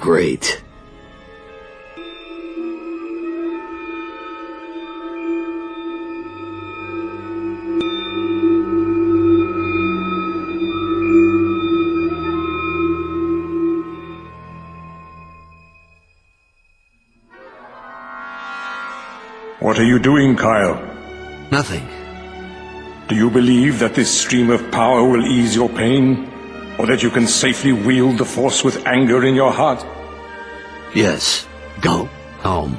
Great. What are you doing, Kyle? Nothing. Do you believe that this stream of power will ease your pain? Or that you can safely wield the Force with anger in your heart? Yes. Go home.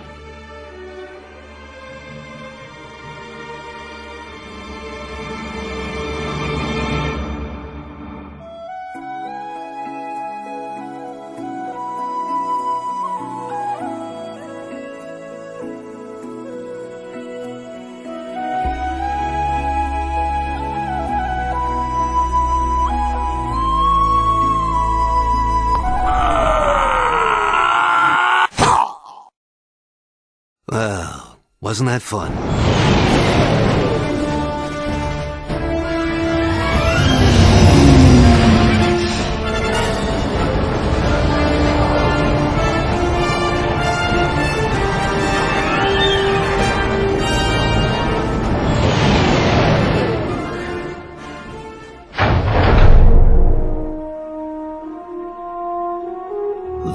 Well, wasn't that fun?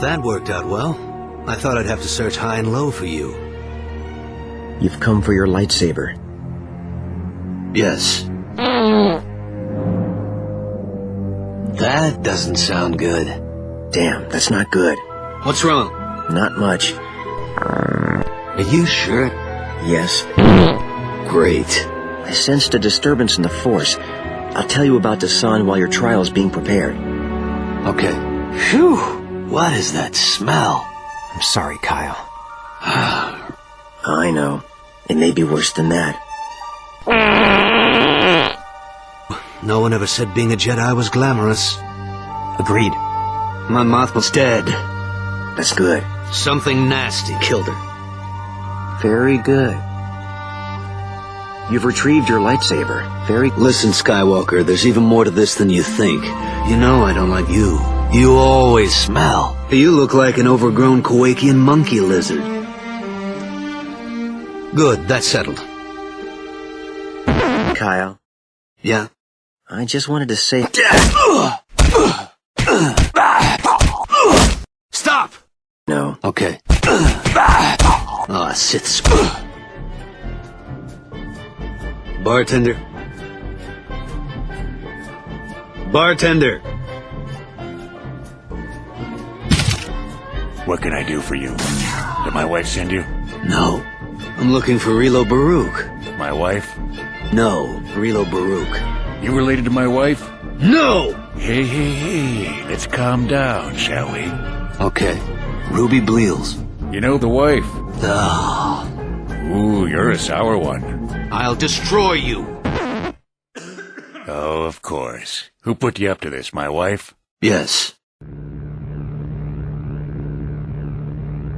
That worked out well. I thought I'd have to search high and low for you. You've come for your lightsaber. Yes. That doesn't sound good. Damn, that's not good. What's wrong? Not much. Are you sure? Yes. Great. I sensed a disturbance in the Force. I'll tell you about the sun while your trial is being prepared. Okay. Phew! What is that smell? I'm sorry, Kyle. I know. It may be worse than that. No one ever said being a Jedi was glamorous. Agreed. My moth was dead. That's good. Something nasty killed her. Very good. You've retrieved your lightsaber. Listen, Skywalker, there's even more to this than you think. You know I don't like you. You always smell. You look like an overgrown Kowakian monkey lizard. Good, that's settled. Kyle. Yeah? I just wanted to say... Stop! No. Okay. Ah, Siths. Bartender. Bartender. What can I do for you? Did my wife send you? No. I'm looking for Rilo Baruch. My wife? No, Rilo Baruch. You related to my wife? No! Hey, let's calm down, shall we? Okay. Ruby Bleals. You know the wife? Ah. Ooh, you're a sour one. I'll destroy you. Oh, of course. Who put you up to this, my wife? Yes.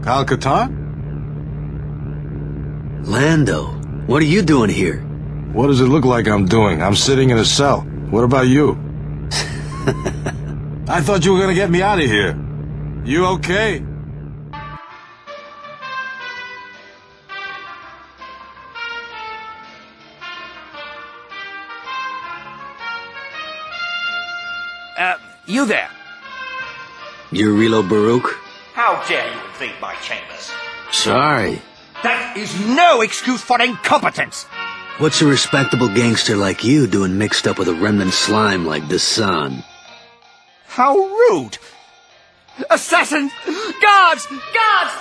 Kyle Katarn? Lando, what are you doing here? What does it look like I'm doing? I'm sitting in a cell. What about you? I thought you were gonna get me out of here. You okay? You there? You're Rilo Baruch? How dare you invade my chambers? Sorry. That is no excuse for incompetence! What's a respectable gangster like you doing mixed up with a remnant slime like the sun? How rude! Assassins! Guards! Guards!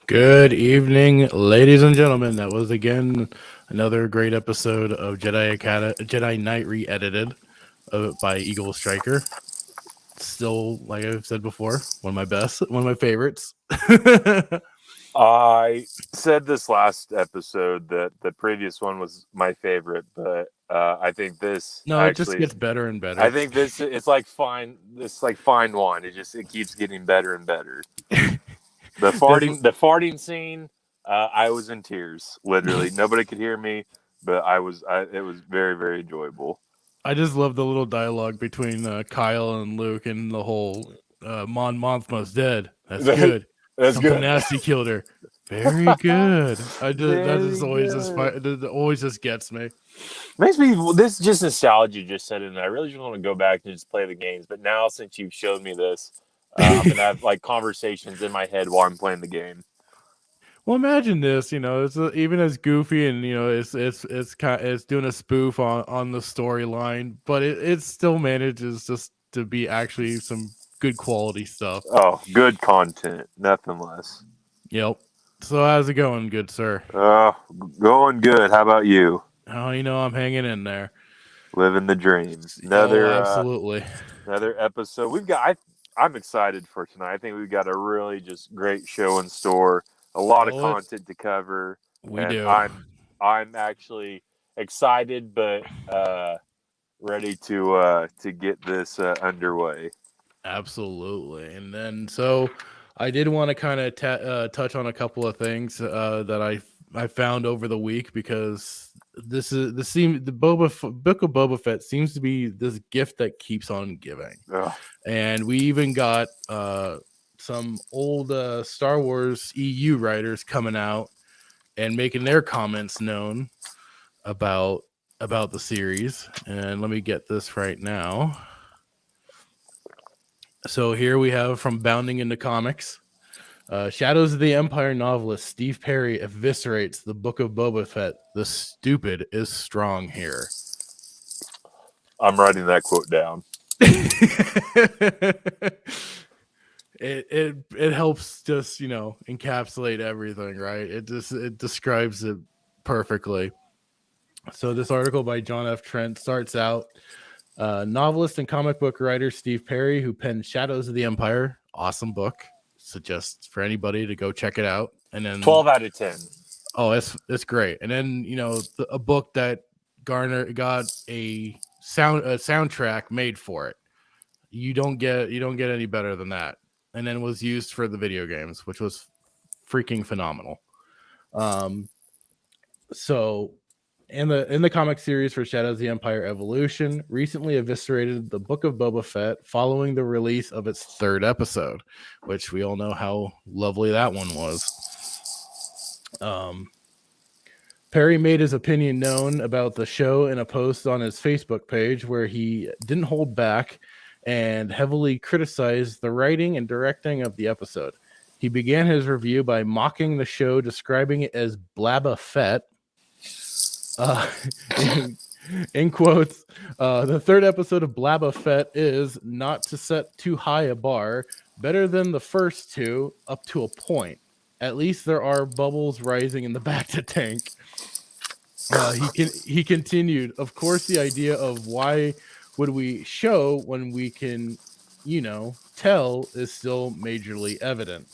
Good evening, ladies and gentlemen. That was again another great episode of Jedi Knight re-edited by EagleStriker. Still, like I've said before, one of my best, one of my favorites. I said this last episode that the previous one was my favorite, but I think this No, it just actually. gets better and better. I think this it's like fine. It's like fine wine. It keeps getting better and better. The farting scene. I was in tears. Literally, nobody could hear me, but I was. It was very, very enjoyable. I just love the little dialogue between Kyle and Luke and the whole Mon Mothma's dead. That's good. That's Something good. nasty killed her. Very good. That Very just always good. that always just gets me. Makes me this just nostalgia just set in. I really just want to go back and just play the games. But now since you've showed me this, I'm gonna have like conversations in my head while I'm playing the game. Well, imagine this. It's even as goofy, and it's doing a spoof on the storyline, but it still manages just to be actually some good quality stuff. Oh, good content, nothing less. Yep. So how's it going, good sir? Going good. How about you? Oh, I'm hanging in there. Living the dream. Absolutely. Another episode. I'm excited for tonight. I think we've got a really just great show in store. A lot of content to cover. We do. I'm actually excited, but ready to get this underway. Absolutely. And then so I did want to kind of touch on a couple of things that I found over the week, because Book of Boba Fett seems to be this gift that keeps on giving. Ugh. And we even got some old Star Wars EU writers coming out and making their comments known about the series. And let me get this right now. So here we have from Bounding into Comics. Shadows of the Empire novelist Steve Perry eviscerates the Book of Boba Fett. The stupid is strong here. I'm writing that quote down. It helps just encapsulate everything, right? It describes it perfectly. So this article by John F. Trent starts out. Novelist and comic book writer Steve Perry, who penned Shadows of the Empire, awesome book. Suggest for anybody to go check it out. And then 12 out of 10. Oh, it's great. And then a book that got a soundtrack made for it. You don't get any better than that. And then was used for the video games, which was freaking phenomenal. So in the comic series for Shadows of the Empire Evolution, recently eviscerated the Book of Boba Fett following the release of its third episode, which we all know how lovely that one was. Perry made his opinion known about the show in a post on his Facebook page, where he didn't hold back and heavily criticized the writing and directing of the episode. He began his review by mocking the show, describing it as Blabba Fett. In quotes, the third episode of Blabba Fett is, not to set too high a bar, better than the first two up to a point. At least there are bubbles rising in the Bacta tank. He continued, of course, the idea of why would we show when we can, tell is still majorly evident.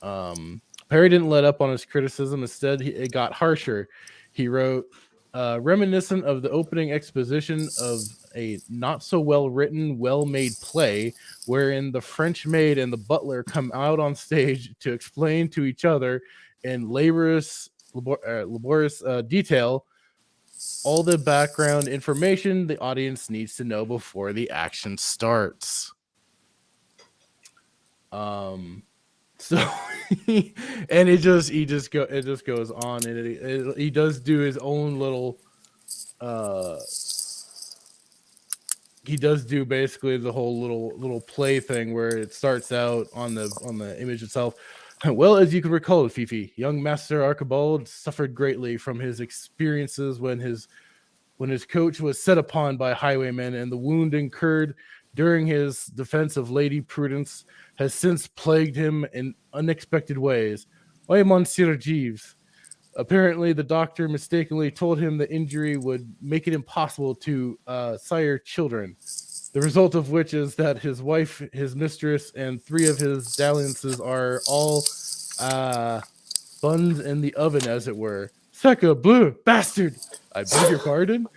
Perry didn't let up on his criticism. Instead, it got harsher. He wrote, reminiscent of the opening exposition of a not so well written, well made play, wherein the French maid and the butler come out on stage to explain to each other in laborious detail all the background information the audience needs to know before the action starts. So and it just goes on, and he does do his own little he does do basically the whole little play thing where it starts out on the image itself. Well, as you can recall, Fifi, young Master Archibald suffered greatly from his experiences when his coach was set upon by highwaymen, and the wound incurred during his defense of Lady Prudence has since plagued him in unexpected ways. Why, Monsieur Jeeves? Apparently, the doctor mistakenly told him the injury would make it impossible to sire children. The result of which is that his wife, his mistress, and 3 of his dalliances are all buns in the oven, as it were. Suck a blue bastard. I beg your pardon.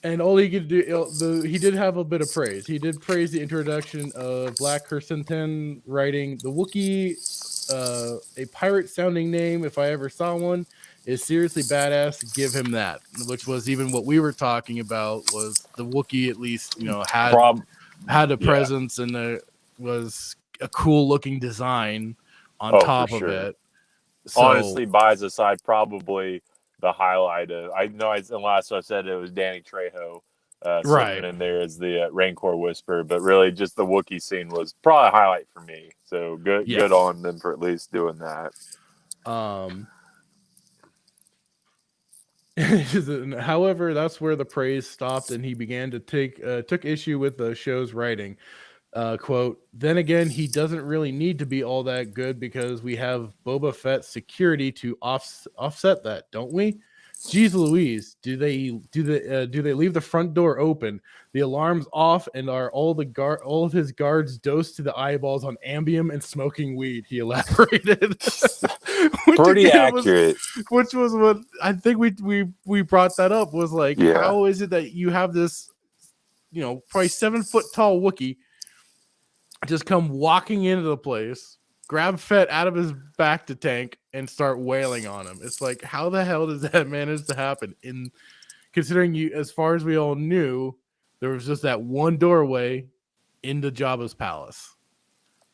And all he could do, he did have a bit of praise. He did praise the introduction of Black Chrysanthemum writing the Wookiee, a pirate-sounding name, if I ever saw one, is seriously badass. Give him that. Which was even what we were talking about, was the Wookiee at least, had a presence and was a cool-looking design on top of it. So, honestly, Bias aside, probably the highlight of, I know in the last I said it was Danny Trejo slipping in there as the Rancor Whisperer, but really just the Wookiee scene was probably a highlight for me. So good on them for at least doing that. However, that's where the praise stopped, and he began to took issue with the show's writing. Quote, then again, he doesn't really need to be all that good because we have Boba Fett security to offset that, don't we? Jeez Louise, do they leave the front door open, the alarms off, and are all of his guards dosed to the eyeballs on Ambien and smoking weed? He elaborated. Pretty accurate. Which was what I think we brought that up, was like, how is it that you have this, probably 7 foot tall Wookiee just come walking into the place, grab Fett out of his back to tank, and start wailing on him? It's like, how the hell does that manage to happen? In considering as far as we all knew, there was just that one doorway into Jabba's palace.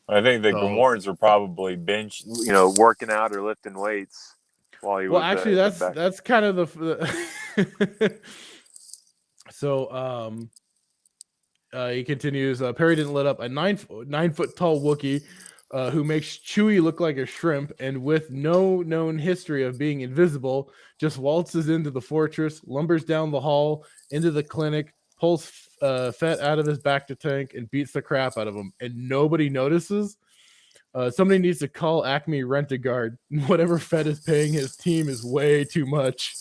I think the Gamorreans were probably working out or lifting weights while he was. Well, actually, that's kind of the. So, he continues, Perry didn't let up a 9 foot tall Wookiee who makes Chewie look like a shrimp, and with no known history of being invisible, just waltzes into the fortress, lumbers down the hall, into the clinic, pulls Fett out of his back to tank, and beats the crap out of him. And nobody notices. Somebody needs to call Acme Rent-A-Guard. Whatever Fett is paying his team is way too much.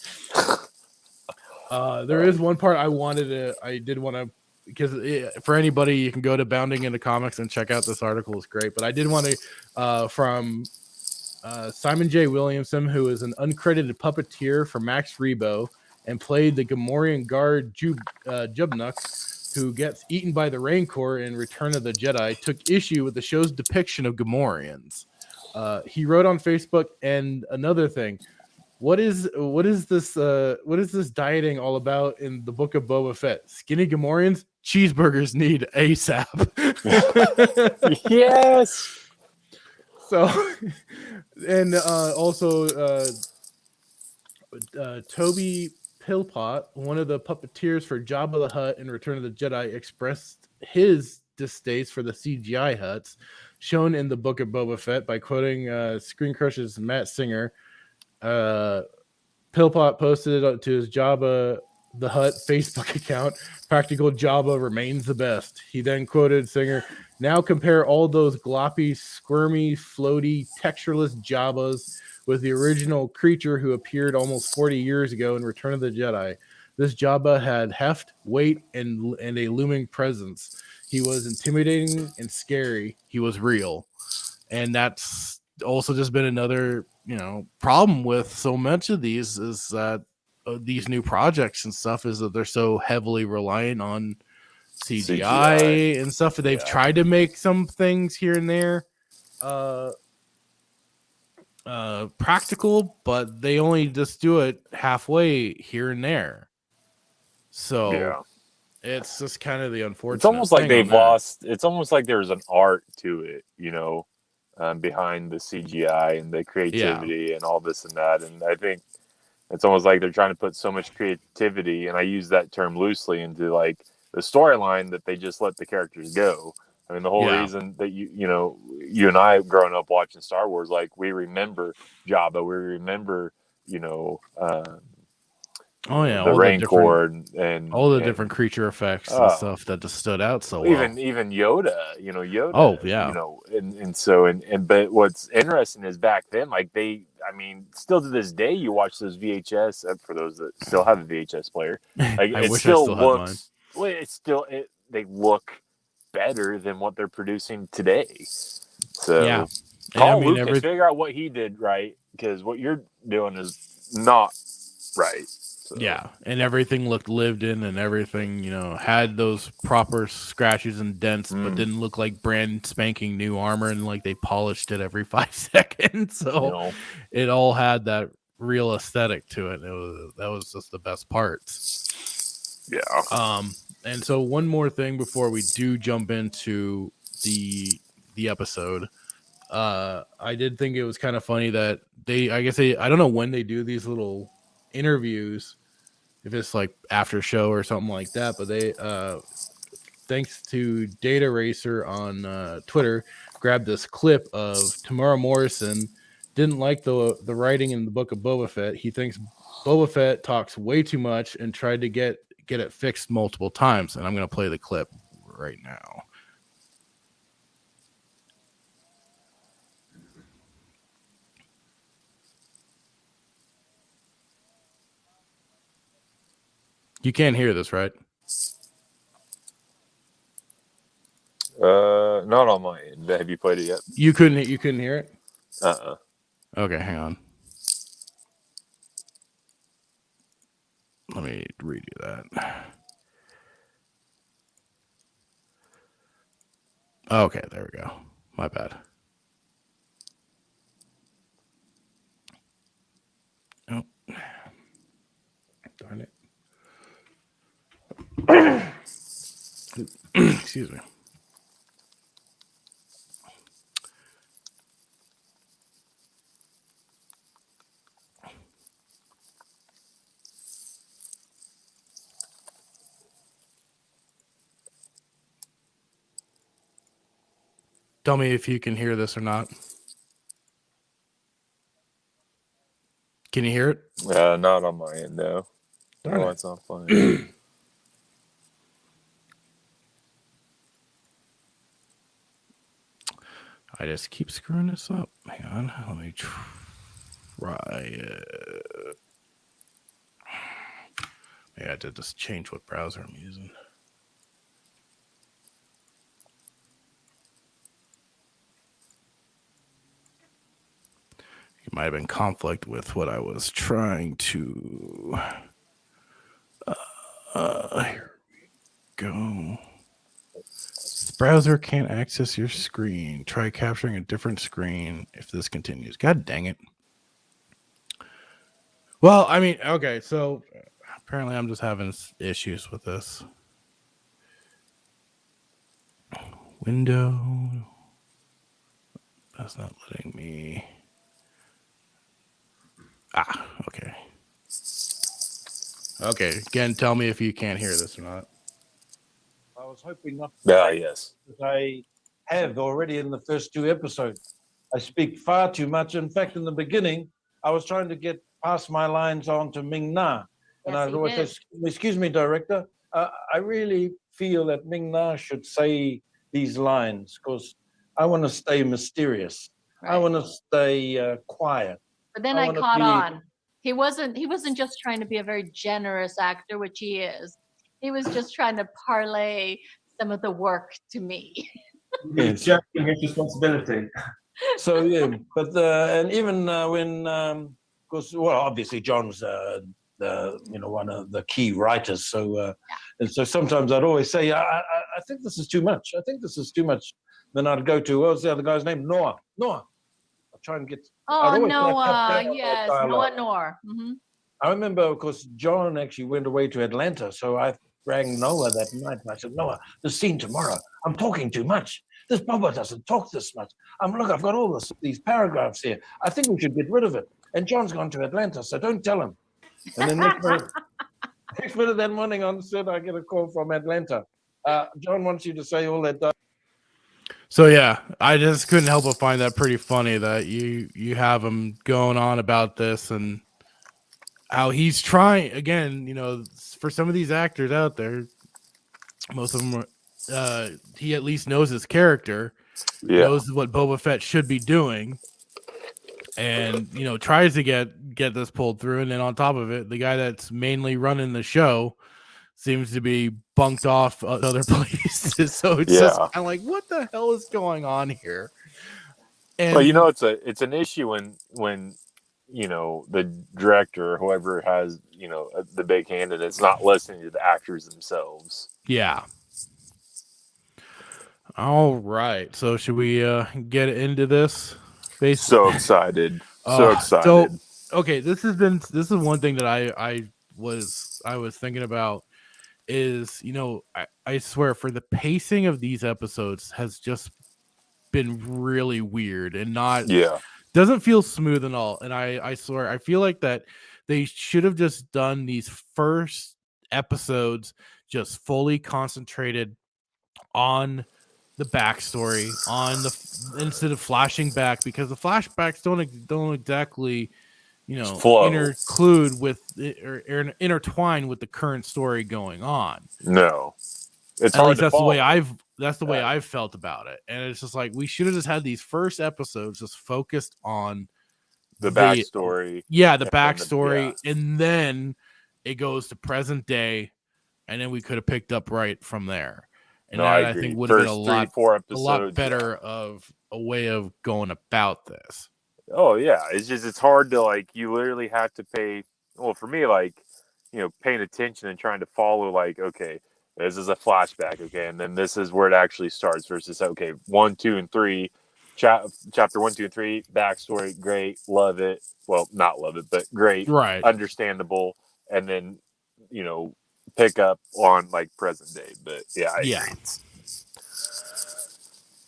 There is one part I did want to, because for anybody, you can go to Bounding into Comics and check out this article. It's great. But I did want to, from Simon J. Williamson, who is an uncredited puppeteer for Max Rebo and played the Gamorrean guard Jubnuk, who gets eaten by the Rancor in Return of the Jedi, took issue with the show's depiction of Gamorreans. He wrote on Facebook, and another thing, what is this dieting all about in the Book of Boba Fett? Skinny Gamorreans? Cheeseburgers need ASAP. Yes. So, and also Toby Philpott, one of the puppeteers for Jabba the Hutt in Return of the Jedi, expressed his distaste for the CGI Hutts shown in the Book of Boba Fett by quoting Screen Crush's Matt Singer. Philpott posted it to his Jabba the Hutt Facebook account. Practical Jabba remains the best. He then quoted Singer, now compare all those gloppy, squirmy, floaty, textureless Jabbas with the original creature who appeared almost 40 years ago in Return of the Jedi. This Jabba had heft, weight, and a looming presence. He was intimidating and scary. He was real. And that's also just been another, problem with so much of these, is that these new projects and stuff is that they're so heavily reliant on CGI and stuff. They've tried to make some things here and there practical, but they only just do it halfway here and there. So it's just kind of the unfortunate. It's almost like they've lost. It's almost like there's an art to it, behind the CGI and the creativity and all this and that. And I think it's almost like they're trying to put so much creativity, and I use that term loosely, into like the storyline that they just let the characters go. I mean, the whole reason that you and I growing up watching Star Wars, like, we remember Jabba, we remember, the Rancor and all the different creature effects and stuff that just stood out so well. Even Yoda, Yoda. Oh yeah. But what's interesting is back then, like, still to this day, you watch those VHS, for those that still have a VHS player, like, it still looks. Well, they look better than what they're producing today. So Call Lucas, figure out what he did right, because what you're doing is not right. So. Yeah, and everything looked lived in, and everything, had those proper scratches and dents, but didn't look like brand spanking new armor, and like they polished it every 5 seconds. So it all had that real aesthetic to it. That was just the best parts. Yeah. And so one more thing before we do jump into the episode. I did think it was kind of funny that I don't know when they do these little interviews, if it's like after show or something like that, but they thanks to Data Racer on Twitter, grabbed this clip of Tamara Morrison didn't like the writing in the Book of Boba Fett. He thinks Boba Fett talks way too much and tried to get it fixed multiple times, and I'm going to play the clip right now. You can't hear this, right? Not on my end. Have you played it yet? You couldn't hear it? Uh-uh. Okay, hang on. Let me redo that. Okay, there we go. My bad. Oh. Darn it. Excuse me. Tell me if you can hear this or not. Can you hear it? Not on my end, no. Darn it. It's not funny. I just keep screwing this up. Hang on. Let me try it. Maybe I did just change what browser I'm using. It might have been conflict with what I was trying to. Here we go. The browser can't access your screen. Try capturing a different screen if this continues. God dang it. Well, I mean, okay, so apparently I'm just having issues with this. Window. That's not letting me. Okay. Okay, again, tell me if you can't hear this or not. I was hoping not yes. that I have already in the first 2 episodes. I speak far too much. In fact, in the beginning, I was trying to get past my lines on to Ming Na. And I'd always say, excuse me, director, I really feel that Ming Na should say these lines because I want to stay mysterious. Right. I want to stay quiet. But then I caught on. He wasn't just trying to be a very generous actor, which he is. He was just trying to parlay some of the work to me. He's shirking his responsibility. So yeah, but and even when, because obviously John's one of the key writers. So and so sometimes I'd always say, I think this is too much. I think this is too much. Then I'd go to, what was the other guy's name? Noah. I'll try and get. Oh, Noah, yes, Noah Noor. Mm-hmm. I remember, of course, John actually went away to Atlanta, so I rang Noah that night and I said, Noah, the scene tomorrow, I'm talking too much. This Boba doesn't talk this much. Look, I've got all these paragraphs here. I think we should get rid of it. And John's gone to Atlanta, so don't tell him. And then next minute that morning on set, I get a call from Atlanta. John wants you to say all that. So yeah, I just couldn't help but find that pretty funny that you have him going on about this and how he's trying again. For some of these actors out there, most of them he at least knows his character, knows what Boba Fett should be doing, and tries to get this pulled through. And then on top of it, the guy that's mainly running the show seems to be bunked off other places. So it's just kind of like, what the hell is going on here? And But it's an issue when the director or whoever has the big hand and it's not listening to the actors themselves. yeah. All right. So should we get into this? So excited. So excited. So okay, this is one thing that I was thinking about is, I swear for the pacing of these episodes has just been really weird and doesn't feel smooth at all. And I swear I feel like that they should have just done these first episodes just fully concentrated on the backstory instead of flashing back, because the flashbacks don't exactly interclude with or intertwine with the current story going on. No, it's at hard least to that's follow. the way I've felt about it. And it's just like we should have just had these first episodes just focused on the backstory. The backstory, and then it goes to present day, and then we could have picked up right from there. And I think would have been a lot better of a way of going about this. Oh yeah, it's hard to you literally have to pay. Well, for me, paying attention and trying to follow. Okay, this is a flashback. Okay, and then this is where it actually starts. Versus 1, 2, and 3, chapter 1, 2, and 3, backstory, great, love it. Well, not love it, but great, right, understandable, and then pick up on present day. But I agree. It's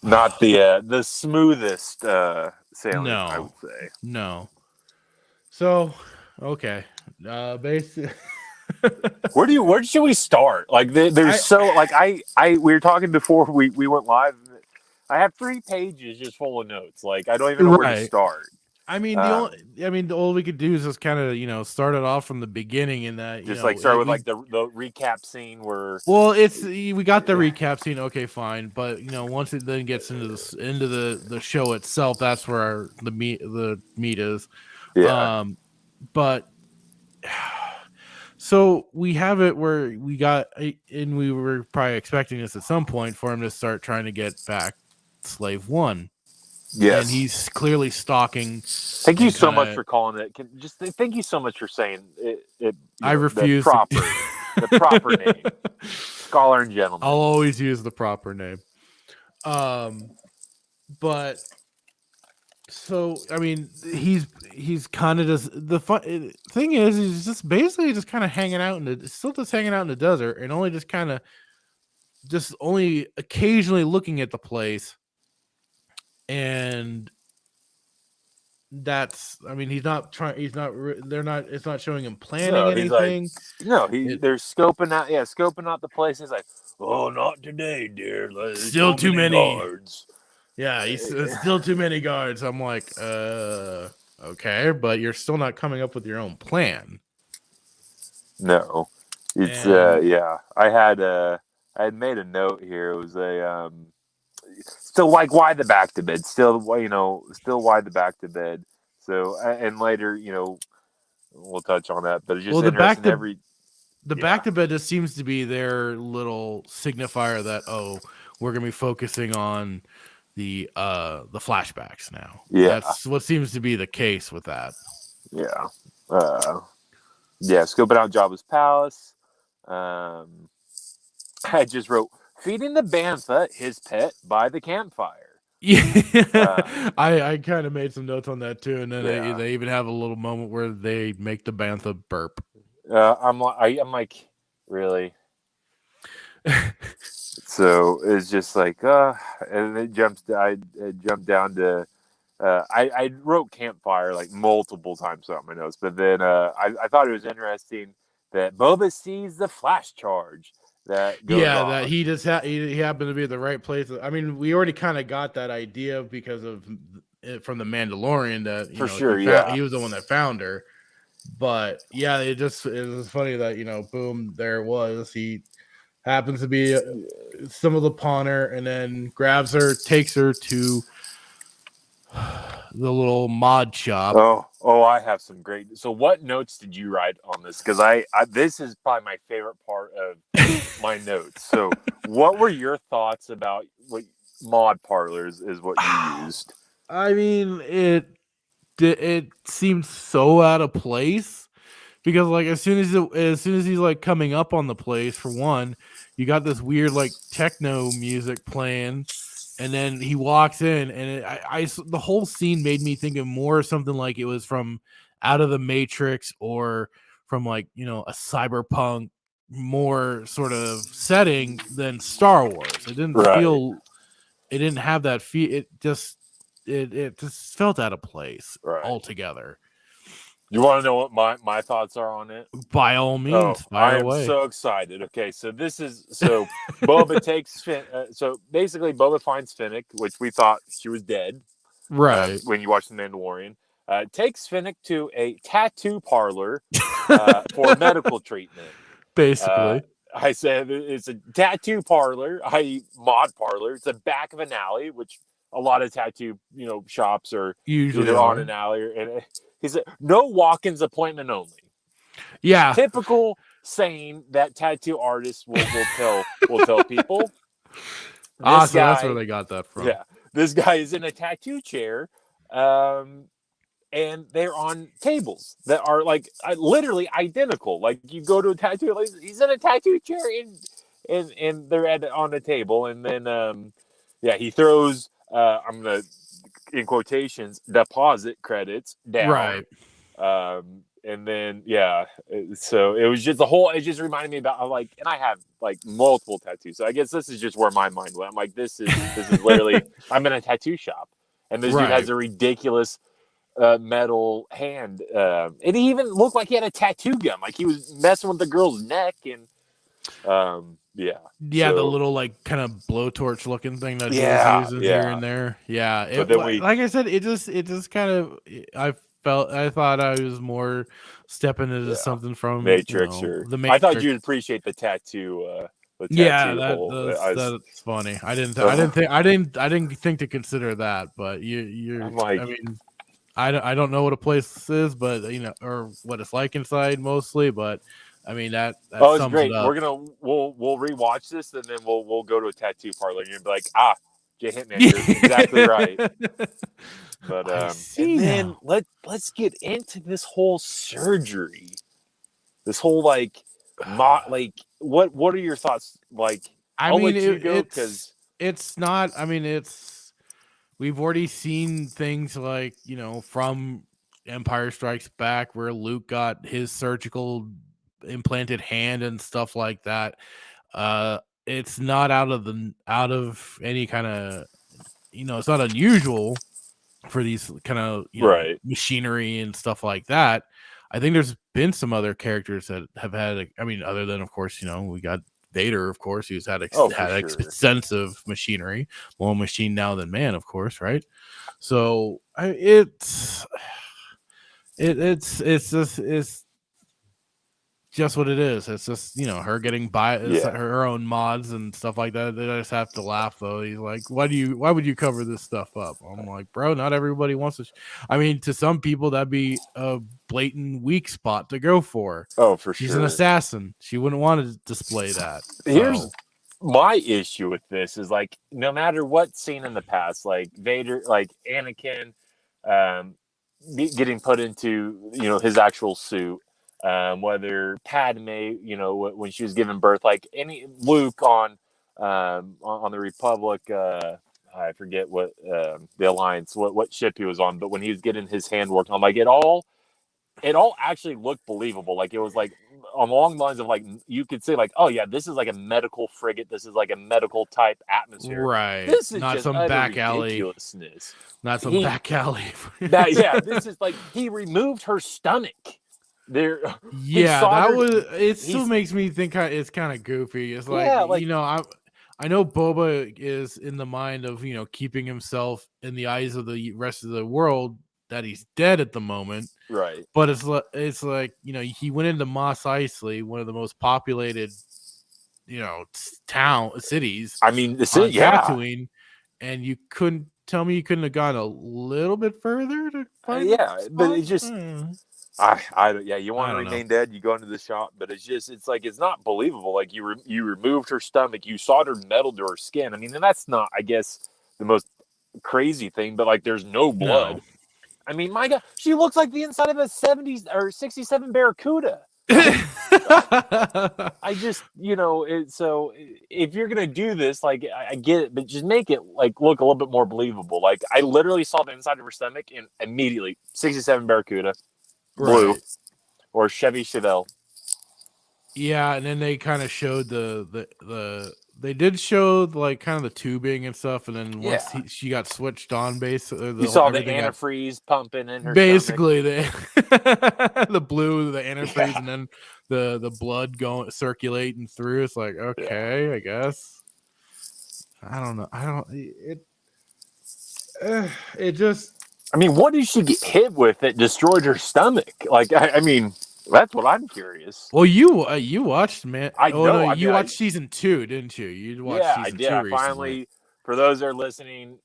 not the smoothest sailing, I would say. No. So okay, basically. Where should we start? We were talking before we went live. I have 3 pages just full of notes. I don't even know where to start. I mean, all we could do is just kind of, start it off from the beginning, in that start with the recap scene where. Well, we got the recap scene. Okay, fine, but once it then gets into the show itself, that's where the meat is. Yeah. But so we have it where we got, and we were probably expecting this at some point for him to start trying to get back Slave 1. Yes. And he's clearly stalking. Thank you so much for calling it. Thank you so much for saying it. I refuse the proper name. Scholar and gentleman. I'll always use the proper name. But so I mean, he's kind of just the thing is he's just basically just kind of hanging out hanging out in the desert, and only only occasionally looking at the place. And it's not showing him planning anything. They're scoping out the place. He's like, oh, not today, dear. Still too many guards. Yeah, he's still too many guards. I'm like, okay, but you're still not coming up with your own plan. No, it's I had made a note here. It was still why the back to bed? Still why the back to bed? So and later, we'll touch on that. But it's just interesting. The back to bed just seems to be their little signifier that we're gonna be focusing on the flashbacks now. Yeah, that's what seems to be the case with that. Yeah, scoping out Jabba's palace. I just wrote, feeding the bantha, his pet, by the campfire. Yeah, I kind of made some notes on that too, and then they even have a little moment where they make the bantha burp. I'm like, really? So it's just and it jumps. I jumped down to. I wrote campfire multiple times on my notes, but then I thought it was interesting that Boba sees the flash charge. That goes on. That he just he happened to be at the right place. I mean, we already kind of got that idea because of it from the Mandalorian that he was the one that found her. But it was funny that boom, there it was. He happens to be some of the pawner, and then grabs her, takes her to the little mod shop. Oh, I have some great. So, what notes did you write on this? Because I this is probably my favorite part of my notes. So, what were your thoughts about what mod parlors is what you used? I mean, it seems so out of place because like as soon as he's like coming up on the place, for one, you got this weird like techno music playing, and then he walks in, and the whole scene made me think of more something like it was from Out of the Matrix or from like a cyberpunk more sort of setting than Star Wars. It didn't Right. feel. It didn't have that feel. It just felt out of place altogether. You want to know what my thoughts are on it? By all means, fire I am away. so excited. Okay, so Boba takes so basically Boba finds Fennic, which we thought she was dead, right? When you watch The Mandalorian, takes Fennic to a tattoo parlor for medical treatment. Basically, I said it's a tattoo parlor, i.e., mod parlor. It's the back of an alley, which a lot of tattoo shops are usually either on an alley and. He said, "No walk-ins, appointment only." Yeah, typical saying that tattoo artists will tell people. So that's where they got that from. Yeah, this guy is in a tattoo chair, and they're on tables that are like literally identical. Like you go to a tattoo, he's in a tattoo chair, and they're on a table, and then he throws. I'm gonna. In quotations, deposit credits down. Right. And then, so it was just it just reminded me about and I have like multiple tattoos. So I guess this is just where my mind went. I'm like, this is literally, I'm in a tattoo shop and this dude has a ridiculous metal hand. And he even looked like he had a tattoo gun. Like he was messing with the girl's neck and, the little like kind of blowtorch looking thing that he was using here and there. Like I said, it just kind of I thought I was more stepping into something from Matrix or the Matrix. I thought you'd appreciate the tattoo. That's funny. I didn't think to consider that, but you're. Like, I mean, I don't know what a place is, but or what it's like inside mostly, but. I mean that it's great. We'll rewatch this and then we'll go to a tattoo parlor and you'll be like, Jay Hitman, you're exactly right. But and then let's get into this whole surgery. This whole what are your thoughts? Like it's not. I mean, we've already seen things like from Empire Strikes Back where Luke got his surgical implanted hand and stuff like that. It's not out of any kind of it's not unusual for these kind of machinery and stuff like that. I think there's been some other characters that have had other than of course we got Vader, of course, who's had extensive machinery, more machine now than man, of course, right? So it's just what it is. It's just her getting by her own mods and stuff like that. They just have to laugh though. He's like, why would you cover this stuff up? I'm like, bro, not everybody wants to. To some people that'd be a blatant weak spot to go for. Oh, for sure. She's an assassin. She wouldn't want to display that. Here's my issue with this is like no matter what scene in the past, like Vader, like Anakin, getting put into his actual suit. Whether Padme, when she was giving birth, like any Luke on the Republic, I forget what the Alliance, what ship he was on, but when he was getting his hand worked on, like it all actually looked believable. Like it was like along the lines of like you could say like, oh yeah, this is like a medical frigate, this is like a medical type atmosphere, right? This is not just some back alley, not some back alley. This is like he removed her stomach. It still makes me think it's kind of goofy. It's like I know Boba is in the mind of keeping himself in the eyes of the rest of the world that he's dead at the moment, right? But it's like he went into Mos Eisley, one of the most populated cities. I mean, the city, Tatooine, and you couldn't tell me you couldn't have gone a little bit further to find but it just. You want to remain dead, you go into the shop, but it's like it's not believable. Like you removed her stomach, you soldered metal to her skin. I mean, and that's not, I guess, the most crazy thing, but like there's no blood. No. I mean, my God, she looks like the inside of a 70s or 67 Barracuda. I just, so if you're gonna do this, like I get it, but just make it like look a little bit more believable. Like I literally saw the inside of her stomach and immediately 67 Barracuda, blue, Right. or Chevy Chevelle. Yeah, and then they kind of showed they did show like kind of the tubing and stuff, and then once she got switched on, You saw the antifreeze pumping in her basically the blue, the antifreeze, and then the blood going circulating through. It's like, okay, I guess. I don't know. It just. I mean, what did she get hit with that destroyed her stomach? Like, I mean, that's what I'm curious. Well, you watched, man. You watched season 2, didn't you? You watched season 2 recently. I finally, for those that are listening,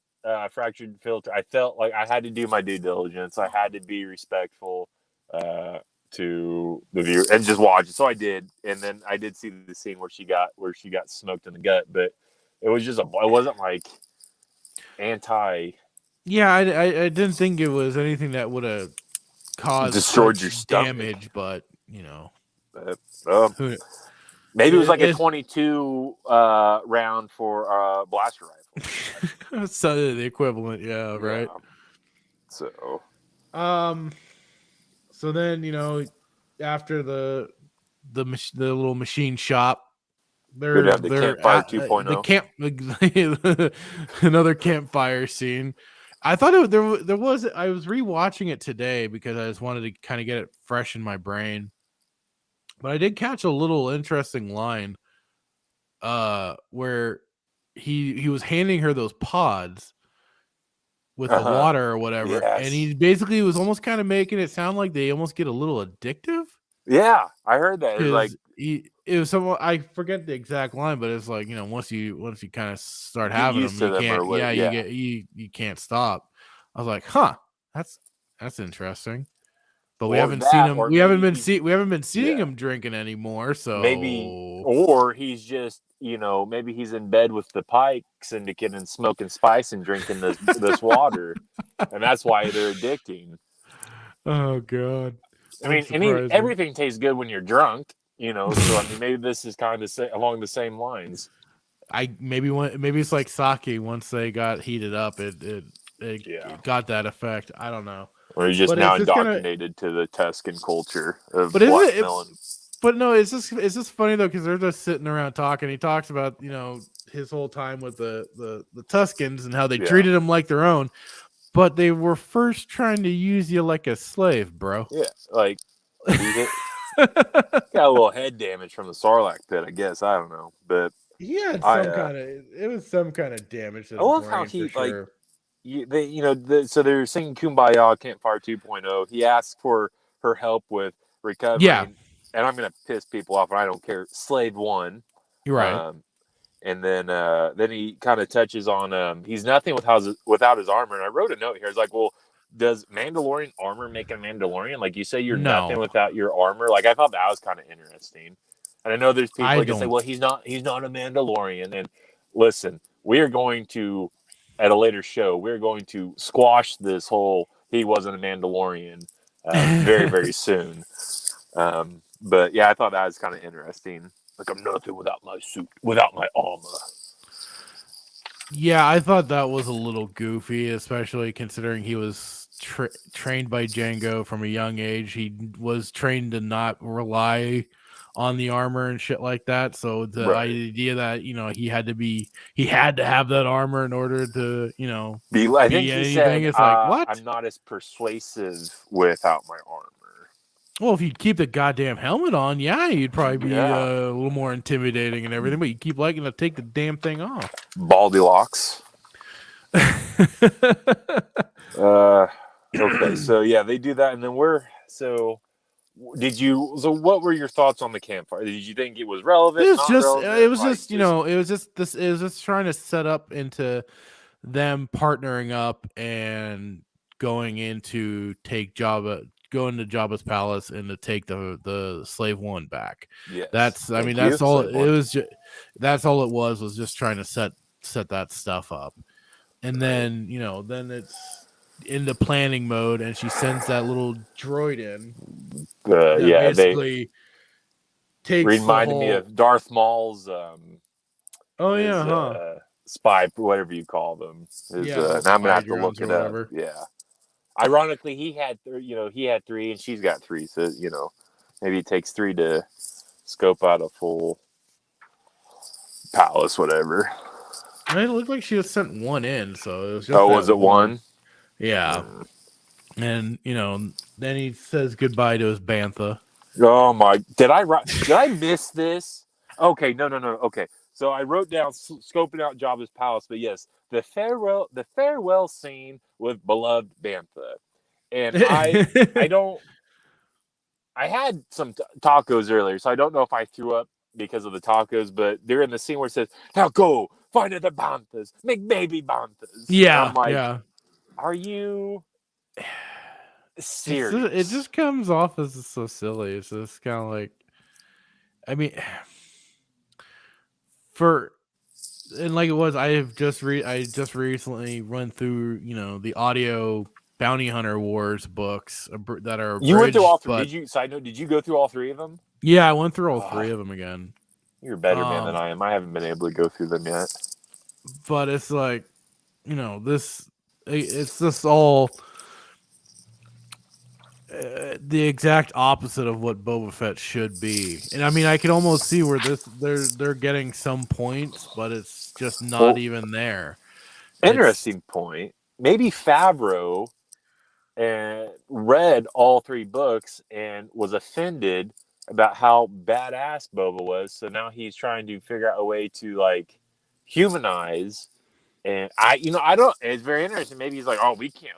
Fractured Filter, I felt like I had to do my due diligence. I had to be respectful to the viewer and just watch it. So I did, and then I did see the scene where she got smoked in the gut, but it was just it wasn't like anti. Yeah, I didn't think it was anything that would have caused destroyed your damage, but maybe it was like a 22 round for a blaster rifle. So the equivalent, right. So, so then after the little machine shop. They're the campfire 2.0. Another campfire scene. I thought there was. I was rewatching it today because I just wanted to kind of get it fresh in my brain. But I did catch a little interesting line, where he was handing her those pods with the water or whatever, and he basically was almost kind of making it sound like they almost get a little addictive. Yeah, I heard that. It was someone, I forget the exact line, but it's like, once you kind of start having them, you can't stop. I was like, that's interesting. But we haven't seen him. We haven't been seeing him drinking anymore. So maybe, or he's just, maybe he's in bed with the Pike Syndicate and smoking spice and drinking this water, and that's why they're addicting. Oh God. I mean, everything tastes good when you're drunk. So I mean, maybe this is kind of along the same lines. Maybe it's like sake. Once they got heated up, it got that effect. I don't know. Or he's just now indoctrinated to the Tuscan culture of black melon. But no, it's just funny though, because they're just sitting around talking. He talks about his whole time with the Tuscans and how they treated him like their own, but they were first trying to use you like a slave, bro. Yeah, like. Got a little head damage from the Sarlacc pit, I guess. I don't know, but it was some kind of damage. I love how he so they're singing "Kumbaya" Campfire 2.0. He asked for her help with recovering. Yeah, and I'm gonna piss people off, and I don't care. Slave 1, you're right. And then he kind of touches on he's nothing without his armor. And I wrote a note here. It's like, well, does Mandalorian armor make a Mandalorian? Like you say, you're nothing without your armor. Like I thought that was kind of interesting. And I know there's people that say, well, he's not a Mandalorian. And listen, we are going to, at a later show, we're going to squash this whole he wasn't a Mandalorian very, very soon. But yeah, I thought that was kind of interesting. Like I'm nothing without my suit, without my armor. Yeah, I thought that was a little goofy, especially considering he was trained by Jango from a young age. He was trained to not rely on the armor and shit like that. So the idea that he had to have that armor in order to be anything. He said, it's like, what? I'm not as persuasive without my armor. Well, if you'd keep the goddamn helmet on, you'd probably be a little more intimidating and everything, but you keep liking to take the damn thing off. Baldy locks. Okay, so they do that, and then what were your thoughts on the campfire? Did you think it was relevant? It was just trying to set up into them partnering up and going into going to Jabba's palace and to take the Slave 1 back. Yes. That's all it was. That's all it was just trying to set that stuff up. And then, then it's into planning mode, and she sends that little droid in that Yeah, they basically takes the reminded me whole. of Darth Maul's Oh his yeah, huh? spy, whatever you call them. His Yeah, and I'm gonna spy have to look drones or it up. whatever. Yeah. Ironically, he had three, and she's got three. So maybe it takes three to scope out a full palace, whatever. And it looked like she just sent one in, so it was just. Oh, was it one? Yeah. And then he says goodbye to his bantha. Oh my! Did I miss this? Okay, no. Okay, so I wrote down scoping out Jabba's palace, but yes, the farewell scene with beloved bantha, and I don't. I had some tacos earlier, so I don't know if I threw up because of the tacos, but they're in the scene where it says, "Now go find other banthas, make baby banthas." Yeah, and I'm like, yeah. Are you serious? It just comes off as so silly. It's just kind of like, I mean, like it was. I just recently run through the audio Bounty Hunter Wars books that are abridged. You went through all three. Side note, did you go through all three of them? Yeah, I went through all three of them again. You're a better man than I am. I haven't been able to go through them yet. But it's like, it's just all the exact opposite of what Boba Fett should be. And I mean, I can almost see where they're getting some points, but it's just not even there. Interesting point. Maybe Favreau read all three books and was offended about how badass Boba was. So now he's trying to figure out a way to like humanize. And I don't. It's very interesting. Maybe he's like, oh, we can't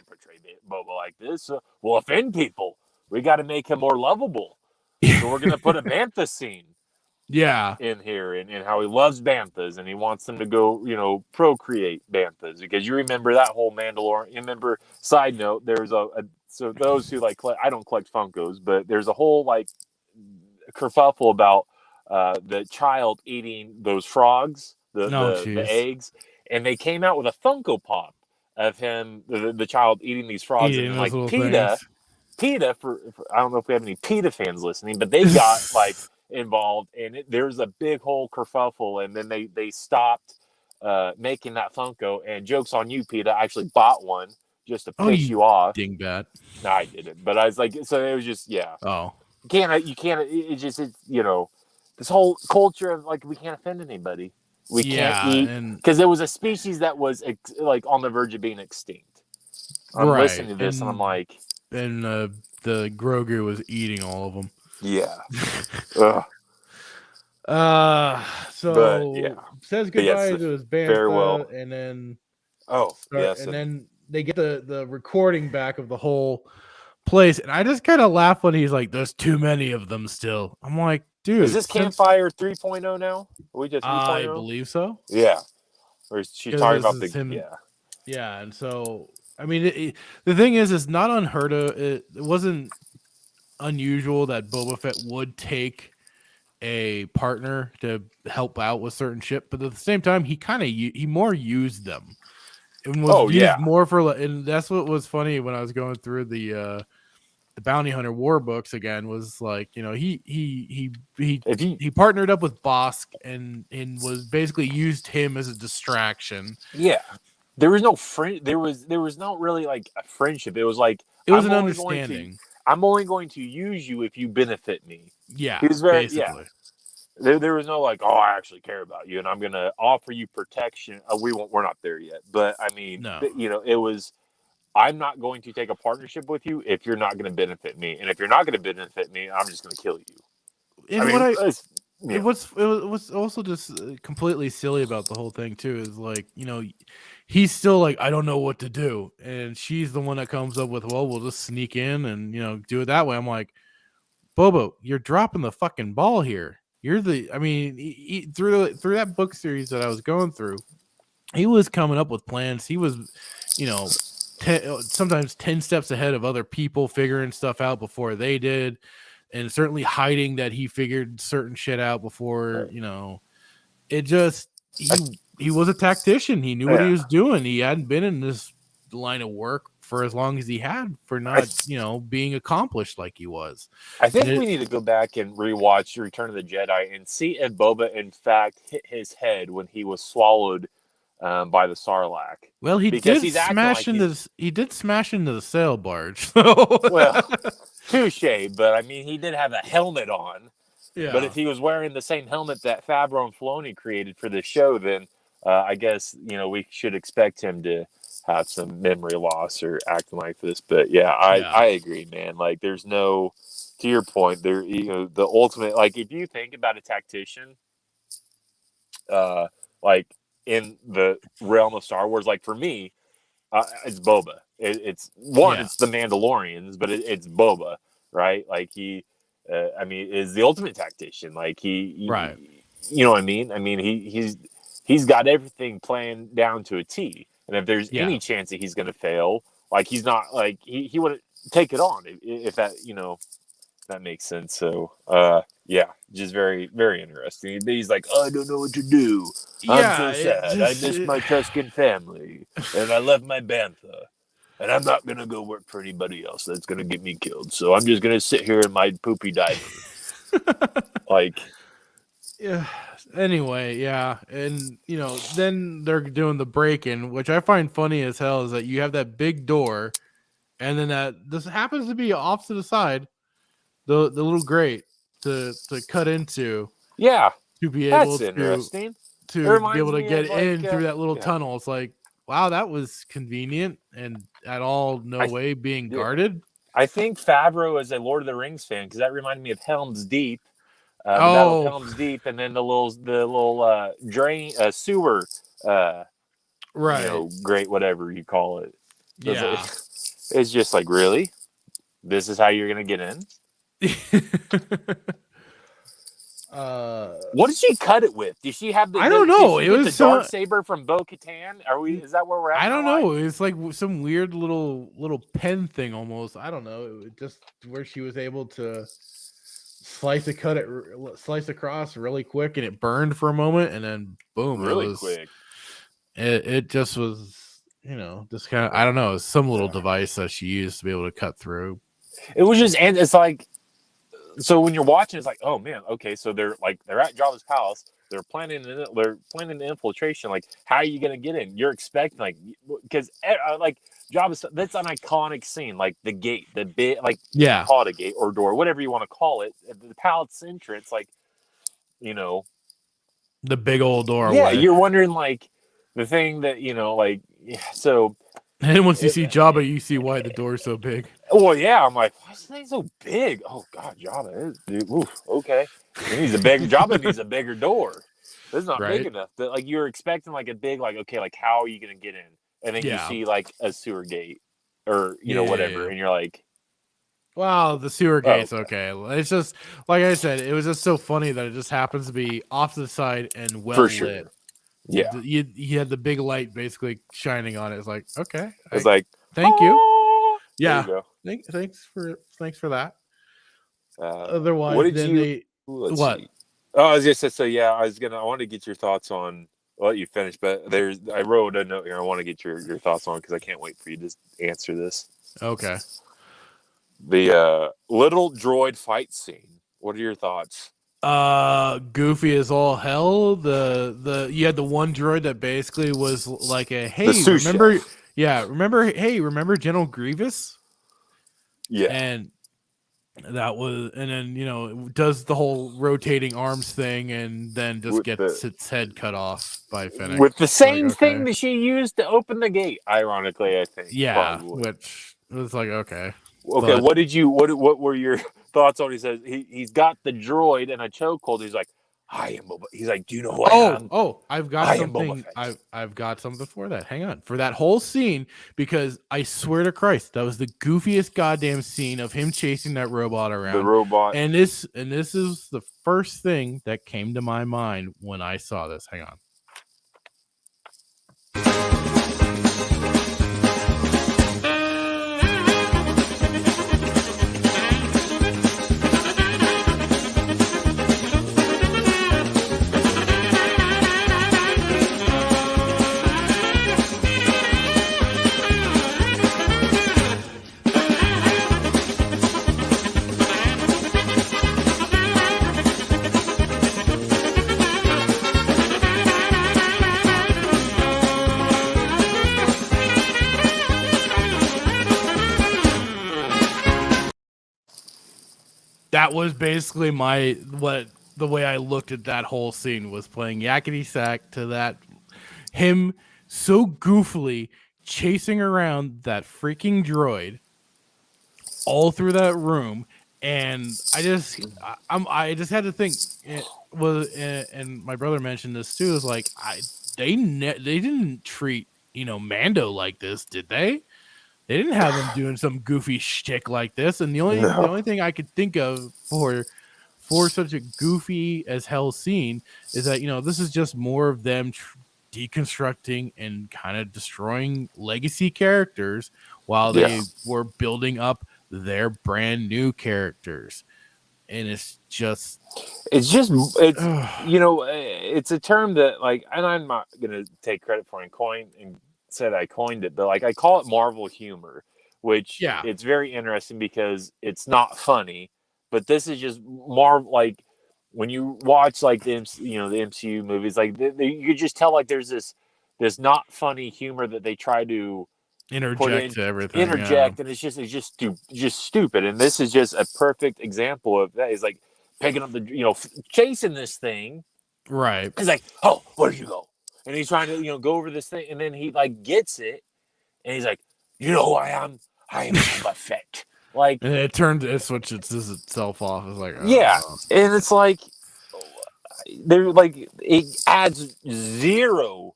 portray Boba like this. We'll offend people. We got to make him more lovable. So we're gonna put a bantha scene, in here, and how he loves banthas and he wants them to go, procreate banthas, because you remember that whole Mandalorian. You remember? Side note: there's so those who like I don't collect Funkos, but there's a whole like kerfuffle about the child eating those frogs, the eggs. And they came out with a Funko Pop of him, the child eating these frogs. And like PETA, for I don't know if we have any PETA fans listening, but they got like involved, and there's a big whole kerfuffle. And then they stopped making that Funko. And joke's on you, PETA. I actually bought one just to piss you off. Dingbat. No, I didn't. But I was like, so it was just Oh, you can't. It's just this whole culture of like we can't offend anybody. We can't eat because there was a species that was like on the verge of being extinct. I'm listening to this and I'm like, and the Grogu was eating all of them. Yeah. Says goodbye to his bantha, farewell, and then and then they get the recording back of the whole place, and I just kind of laugh when he's like, "There's too many of them still." I'm like, dude, is this Campfire 3.0 now? Are we just 3.0? I believe so. Yeah. Or is she talking about Yeah, and so I mean, the thing is, it's not unheard of. It wasn't unusual that Boba Fett would take a partner to help out with certain shit, but at the same time, he more used them. And was used more for, and that's what was funny when I was going through the Bounty Hunter War books again. Was like, he partnered up with Bosk and was basically used him as a distraction. Yeah, there was no friend. There was not really like a friendship. It was like it was an understanding. I'm only going to use you if you benefit me. Yeah, he was very basically. There was no like, oh, I actually care about you and I'm gonna offer you protection. We're not there yet, but I mean, no. It was. I'm not going to take a partnership with you if you're not going to benefit me, and if you're not going to benefit me, I'm just going to kill you. And what's also just completely silly about the whole thing too is like, he's still like, I don't know what to do, and she's the one that comes up with, well, we'll just sneak in and do it that way. I'm like, Bobo, you're dropping the fucking ball here. You're through that book series that I was going through, he was coming up with plans. He was, sometimes 10 steps ahead of other people, figuring stuff out before they did, and certainly hiding that he figured certain shit out before. It just he was a tactician. He knew what he was doing. He hadn't been in this line of work for as long as he had for not, being accomplished like he was. I think we need to go back and rewatch Return of the Jedi and see if Boba in fact hit his head when he was swallowed by the Sarlacc. Well, he because did smash into the sail barge. Well, touche, but I mean, he did have a helmet on. Yeah. But if he was wearing the same helmet that Favreau and Filoni created for this show, then I guess we should expect him to have some memory loss or acting like this. But I agree, man. Like, there's no, to your point, there, the ultimate, like, if you think about a tactician, like in the realm of Star Wars, like for me, it's Boba. It's the Mandalorians, but it's Boba, right? Like he, is the ultimate tactician. Like he right. You know what I mean? I mean, he's got everything planned down to a T. And if there's any chance that he's going to fail, like he's not like he wouldn't take it on if that that makes sense. So just very, very interesting. He's like, I don't know what to do. I'm so sad. I miss my Tuscan family, and I left my bantha, and I'm not gonna go work for anybody else that's gonna get me killed. So I'm just gonna sit here in my poopy diaper. Like, yeah. Anyway, and then they're doing the break-in, which I find funny as hell. Is that you have that big door, and then this happens to be off to the side, the little grate to cut into. Yeah, to be able to be able to get in through that little tunnel. It's like, wow, that was convenient and at all no way being guarded. I think Favreau is a Lord of the Rings fan because that reminded me of Helm's Deep. Helm's Deep, and then the little drain sewer, right? Great, whatever you call it. Yeah, it's just like, really, this is how you're gonna get in. What did she cut it with? Did she have the? I don't know. It was the dark saber from Bo-Katan. Is that where we're at? I don't know. It's like some weird little pen thing almost. I don't know. It just where she was able to slice across really quick, and it burned for a moment, and then boom, really quick. It just was, just kind of, I don't know, some little device that she used to be able to cut through. It was just, and it's like, so when you're watching, it's like, oh man, okay, so they're at Jabba's palace, they're planning the infiltration. Like, how are you gonna get in? You're expecting because Jabba's, that's an iconic scene, like the gate, the bit, call it a gate or door, whatever you want to call it, the palace entrance, the big old door. Yeah, you're wondering the thing that so. And once you see Jabba, you see why the door's so big. Well, yeah, I'm like, why is the thing so big? Oh God, Jabba is, dude. Oof, okay, Jabba needs a bigger door. This is not big enough. That you're expecting a big how are you gonna get in? And then you see a sewer gate or whatever, and you're like, wow, the sewer gate's okay. It's just like I said, it was just so funny that it just happens to be off to the side and well lit. Sure. Yeah, you had the big light basically shining on it. It's like, okay, it's like, thank you. Yeah, you thanks for that. Otherwise, what did you? What? See. Oh, I was just so yeah. I wanted to get your thoughts on. Well, you finished, but I wrote a note here. I want to get your thoughts on because I can't wait for you to answer this. Okay. The little droid fight scene. What are your thoughts? Goofy as all hell. You had the one droid that basically was like a remember General Grievous? Yeah. And then does the whole rotating arms thing and then just gets its head cut off by Fennic. With the same thing that she used to open the gate, ironically, I think. Yeah, probably. Which was like, okay. Okay, what were your thoughts on? He says he's got the droid in a chokehold. He's like, I am Boba. He's like, do you know who I am? Oh, I've got something. I've got something before that. Hang on. For that whole scene, because I swear to Christ, that was the goofiest goddamn scene of him chasing that robot around. The robot. And this is the first thing that came to my mind when I saw this. Hang on. that was basically the way I looked at that whole scene was playing yakety sack to that him so goofily chasing around that freaking droid all through that room, and I just had to think it was, and my brother mentioned this too. Is like they didn't treat Mando like this, did they? They didn't have him doing some goofy shtick like this, and the only thing I could think of for such a goofy as hell scene is that this is just more of them deconstructing and kind of destroying legacy characters while they were building up their brand new characters, and it's it's a term that and I'm not gonna take credit for and said I coined it, but I call it Marvel humor, which it's very interesting because it's not funny, but this is just Marvel. When you watch the MCU movies, you could just tell there's this not funny humor that they try to interject and it's just stupid, and this is just a perfect example of that. Is picking up chasing this thing, right? He's like, oh, where did you go? And he's trying to go over this thing, and then he gets it, and he's like, you know who I am Boba Fett. And it switches itself off. It's and it's it adds zero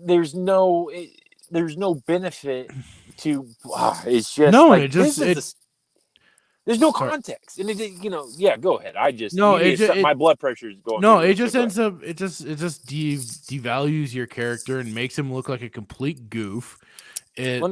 there's no benefit to it's just there's no context, and go ahead. My blood pressure is going. No, it just ends up it just devalues your character and makes him look like a complete goof. It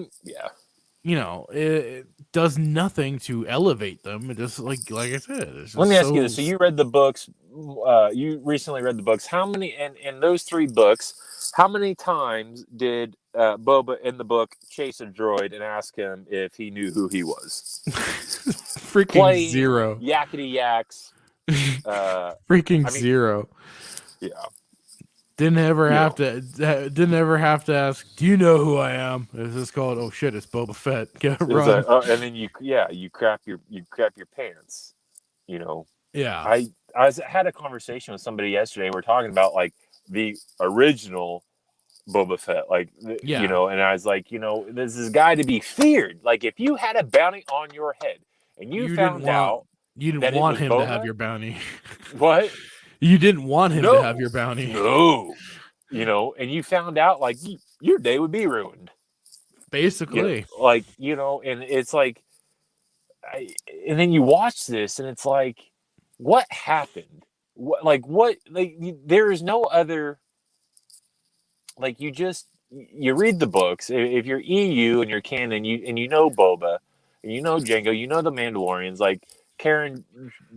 does nothing to elevate them. It just like I said. Let me ask you this: so you read the books? You recently read the books. How many in those 3 books? How many times did Boba in the book chase a droid and ask him if he knew who he was? Freaking zero. Yakety yaks. Zero. Yeah. Didn't ever have to ask, do you know who I am? It's just called, oh shit, it's Boba Fett. Run. And then you crap your pants. Yeah. I had a conversation with somebody yesterday. We're talking about the original Boba Fett, and I was like, this is a guy to be feared. If you had a bounty on your head and you found out you didn't want him to have your bounty. What? You didn't want him to have your bounty. No. And you found out your day would be ruined. Basically. And it's and then you watch this and it's what happened? There is no other, you read the books. If you're EU and you're canon, you know Boba, and you know Jango, the Mandalorians, Karen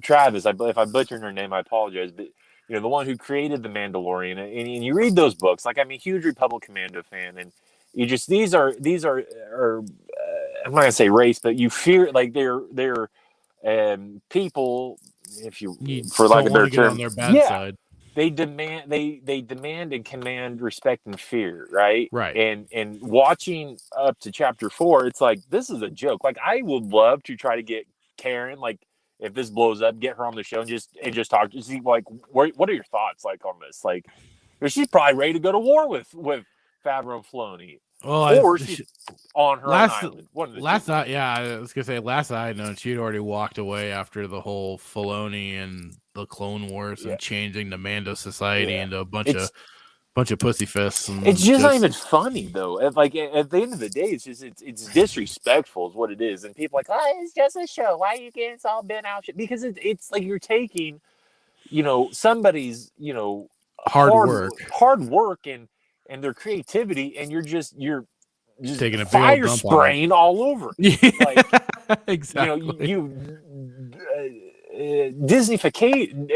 Travis, if I'm butchering her name, I apologize, but the one who created the Mandalorian, and you read those books. I'm a huge Republic Commando fan, and you just these are I'm not gonna say race, but you fear they're people, if you for lack of a better term, on their bad side. They demand and command respect and fear, right? Right. And watching up to chapter 4, it's this is a joke. I would love to try to get Karen, if this blows up, get her on the show and just talk to see what are your thoughts on this? She's probably ready to go to war with Favreau and Filoni. Or she's on her own island. Last night, I was gonna say last night I know she'd already walked away after the whole Filoni and the Clone Wars and changing the Mando Society into a bunch of pussy fists. And it's just not even funny though. At the end of the day, it's disrespectful is what it is, and people it's just a show. Why are you getting all bent out? Because it's you're taking, somebody's hard work and their creativity, and you're just taking a fire spraying all over. Exactly. Disneyfication.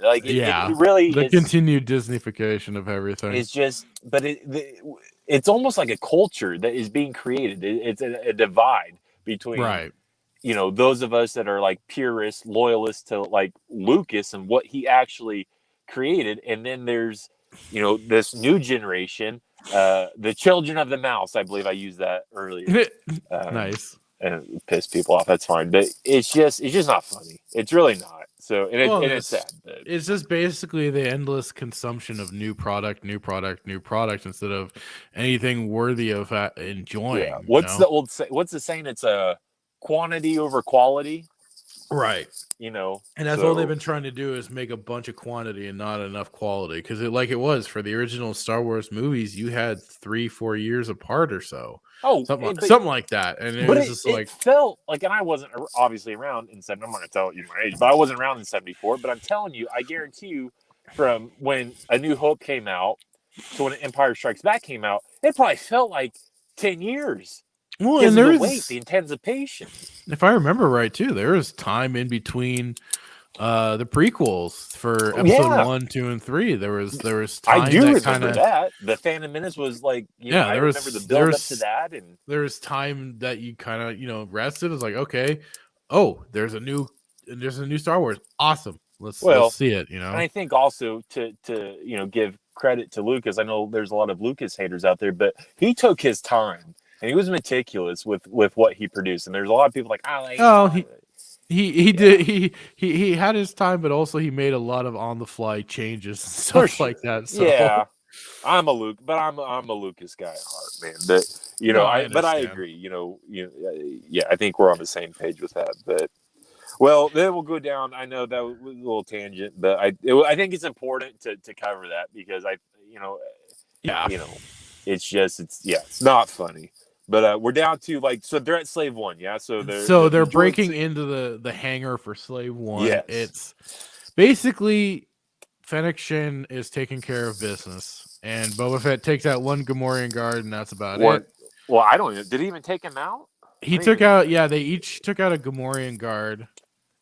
It really the is, continued Disneyfication of everything. It's just, but it's almost like a culture that is being created. It's a divide between those of us that are purists, loyalists to Lucas and what he actually created, and then there's this new generation, the children of the mouse. I believe I used that earlier. Nice. and piss people off. That's fine, but it's just not funny. It's really not. So and it's sad. But it's just basically the endless consumption of new product instead of anything worthy of enjoying. yeah, what's the saying? It's a quantity over quality, right? And that's all they've been trying to do is make a bunch of quantity and not enough quality. Because it was for the original Star Wars movies, you had 3-4 years apart or so. Something like that. And it felt like, and I wasn't obviously around in 7. I'm not going to tell you my age, but I wasn't around in 74. But I'm telling you, I guarantee you, from when A New Hope came out to when Empire Strikes Back came out, it probably felt like 10 years. Well, and there is the anticipation. If I remember right, too, there was time in between the prequels for episode 1, 2, and 3. There was time. I do remember that. The Phantom Menace was like, I remember the build up to that, and there was time that you kind of rested. It's like, okay, there's a new Star Wars. Awesome. Let's see it. And I think also to give credit to Lucas. I know there's a lot of Lucas haters out there, but he took his time. And he was meticulous with what he produced, and there's a lot of people like, he did he had his time, but also he made a lot of on the fly changes and stuff like that. So. Yeah, I'm a Lucas guy at heart, man. But I agree. I think we're on the same page with that. But then we'll go down. I know that was a little tangent, but I think it's important to cover that because it's not funny. But we're down to so they're at Slave 1, yeah. So they're breaking into the hangar for Slave 1. Yes. It's basically Fennic Shin is taking care of business, and Boba Fett takes out one Gamorrean guard, and that's about it. Well, I don't even. Did he even take him out? He took out. Yeah, they each took out a Gamorrean guard,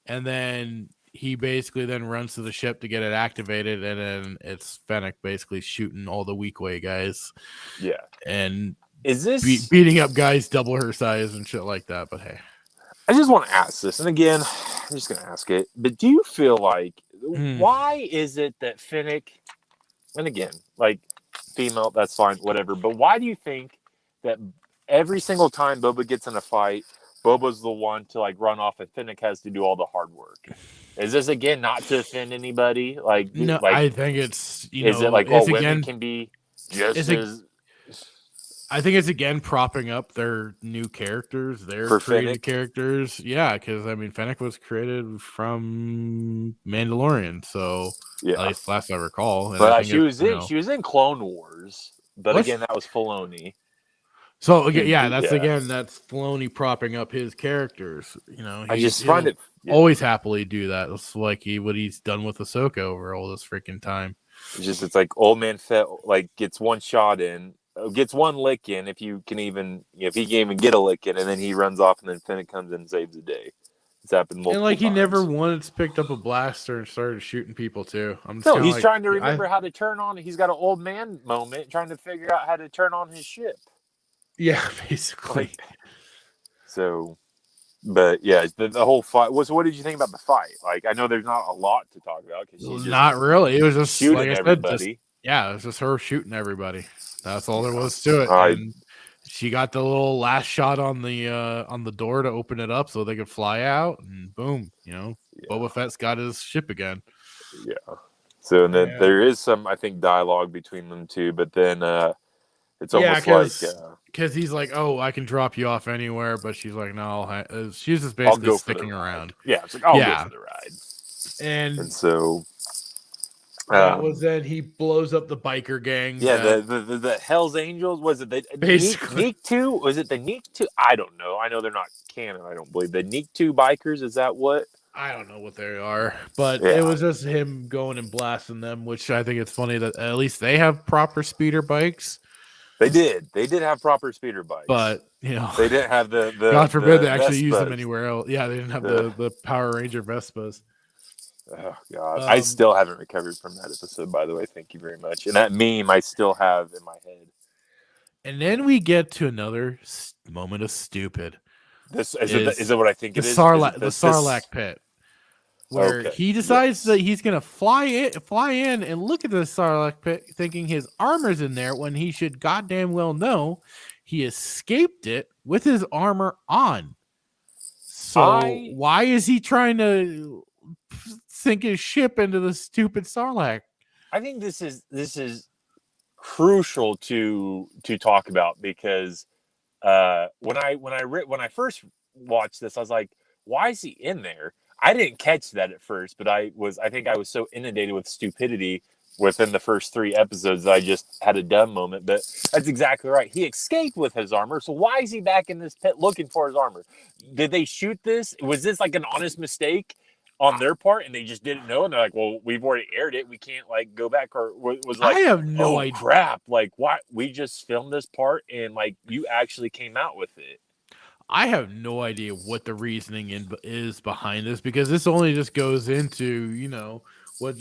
and then he basically then runs to the ship to get it activated, and then it's Fennic basically shooting all the weak way guys. Yeah, and. Is this beating up guys double her size and shit like that? But hey, I just want to ask this, and again, I'm just going to ask it. But do you feel like why is it that Fennic, and again, female, that's fine, whatever. But why do you think that every single time Boba gets in a fight, Boba's the one to run off, and Fennic has to do all the hard work? Is this again not to offend anybody? No, I think it's is it all women can be just as. I think it's again propping up their new characters, their created characters. Yeah, because Fennic was created from Mandalorian, so at least last I recall. But she was in Clone Wars, but again, that was Filoni. So again, that's Filoni propping up his characters. I just find it always happily do that. It's like what he's done with Ahsoka over all this freaking time. It's like old man Fett gets one shot in. Gets one lick in if you can even if he can even get a lick in, and then he runs off, and then Fennic comes in and saves the day. It's happened multiple times. He never once picked up a blaster and started shooting people too. He's trying to remember how to turn on. He's got an old man moment trying to figure out how to turn on his ship. Yeah, basically. But yeah, the whole fight. What did you think about the fight? I know there's not a lot to talk about because she's not really. It was just shooting everybody. It was just her shooting everybody. That's all there was to it. And she got the little last shot on the door to open it up so they could fly out, and boom, Boba Fett's got his ship again. Yeah. So and then there is some, I think, dialogue between them two, but then it's almost because he's like, "Oh, I can drop you off anywhere," but she's like, "No." She's just basically sticking around. Yeah, it's like I'll go for the ride. And so. That was then he blows up the biker gang. Yeah, the Hell's Angels. Was it the Nikto? Was it the Nikto? I don't know. I know they're not canon. I don't believe the Nikto bikers. Is that what? I don't know what they are, but it was just him going and blasting them. Which I think it's funny that at least they have proper speeder bikes. They did have proper speeder bikes, but they didn't have the God forbid they actually Vespas. use them anywhere else. Yeah, they didn't have the Power Ranger Vespas. Oh God! I still haven't recovered from that episode. By the way, thank you very much. And that meme I still have in my head. And then we get to another moment of stupid. This is it. What I think it is. The Sarlacc pit, where he decides that he's gonna fly in and look at the Sarlacc pit, thinking his armor's in there when he should goddamn well know he escaped it with his armor on. So why is he trying to sink his ship into the stupid Sarlacc? I think this is crucial to talk about because when I first watched this, I was like, why is he in there? I didn't catch that at first, but I think I was so inundated with stupidity within the first 3 episodes that I just had a dumb moment. But that's exactly right. He escaped with his armor, so why is he back in this pit looking for his armor? Did they shoot this? Was this like an honest mistake on their part, and they just didn't know? And they're like, "Well, we've already aired it. We can't like go back." Or was like, I have no idea. Crap! Like, why we just filmed this part, and like you actually came out with it. I have no idea what the reasoning is behind this, because this only just goes into what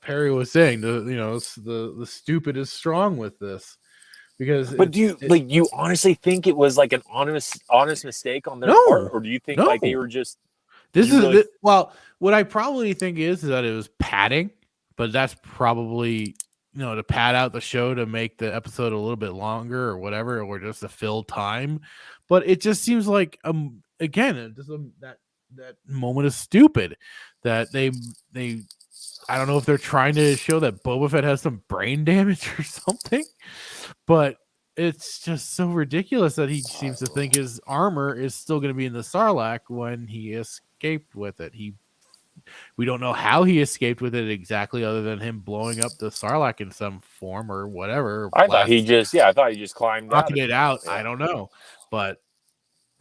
Perry was saying. The stupid is strong with this, because. But do you honestly think it was like an honest mistake on their part, or do you think like they were just? Well, what I probably think is that it was padding, but that's probably to pad out the show to make the episode a little bit longer or whatever, or just to fill time. But it just seems like again, that moment is stupid. That they I don't know if they're trying to show that Boba Fett has some brain damage or something, but it's just so ridiculous that he seems to think his armor is still going to be in the Sarlacc when he escaped with it. We don't know how he escaped with it exactly, other than him blowing up the Sarlacc in some form or whatever. I thought he just climbed out. It out. Yeah. I don't know, but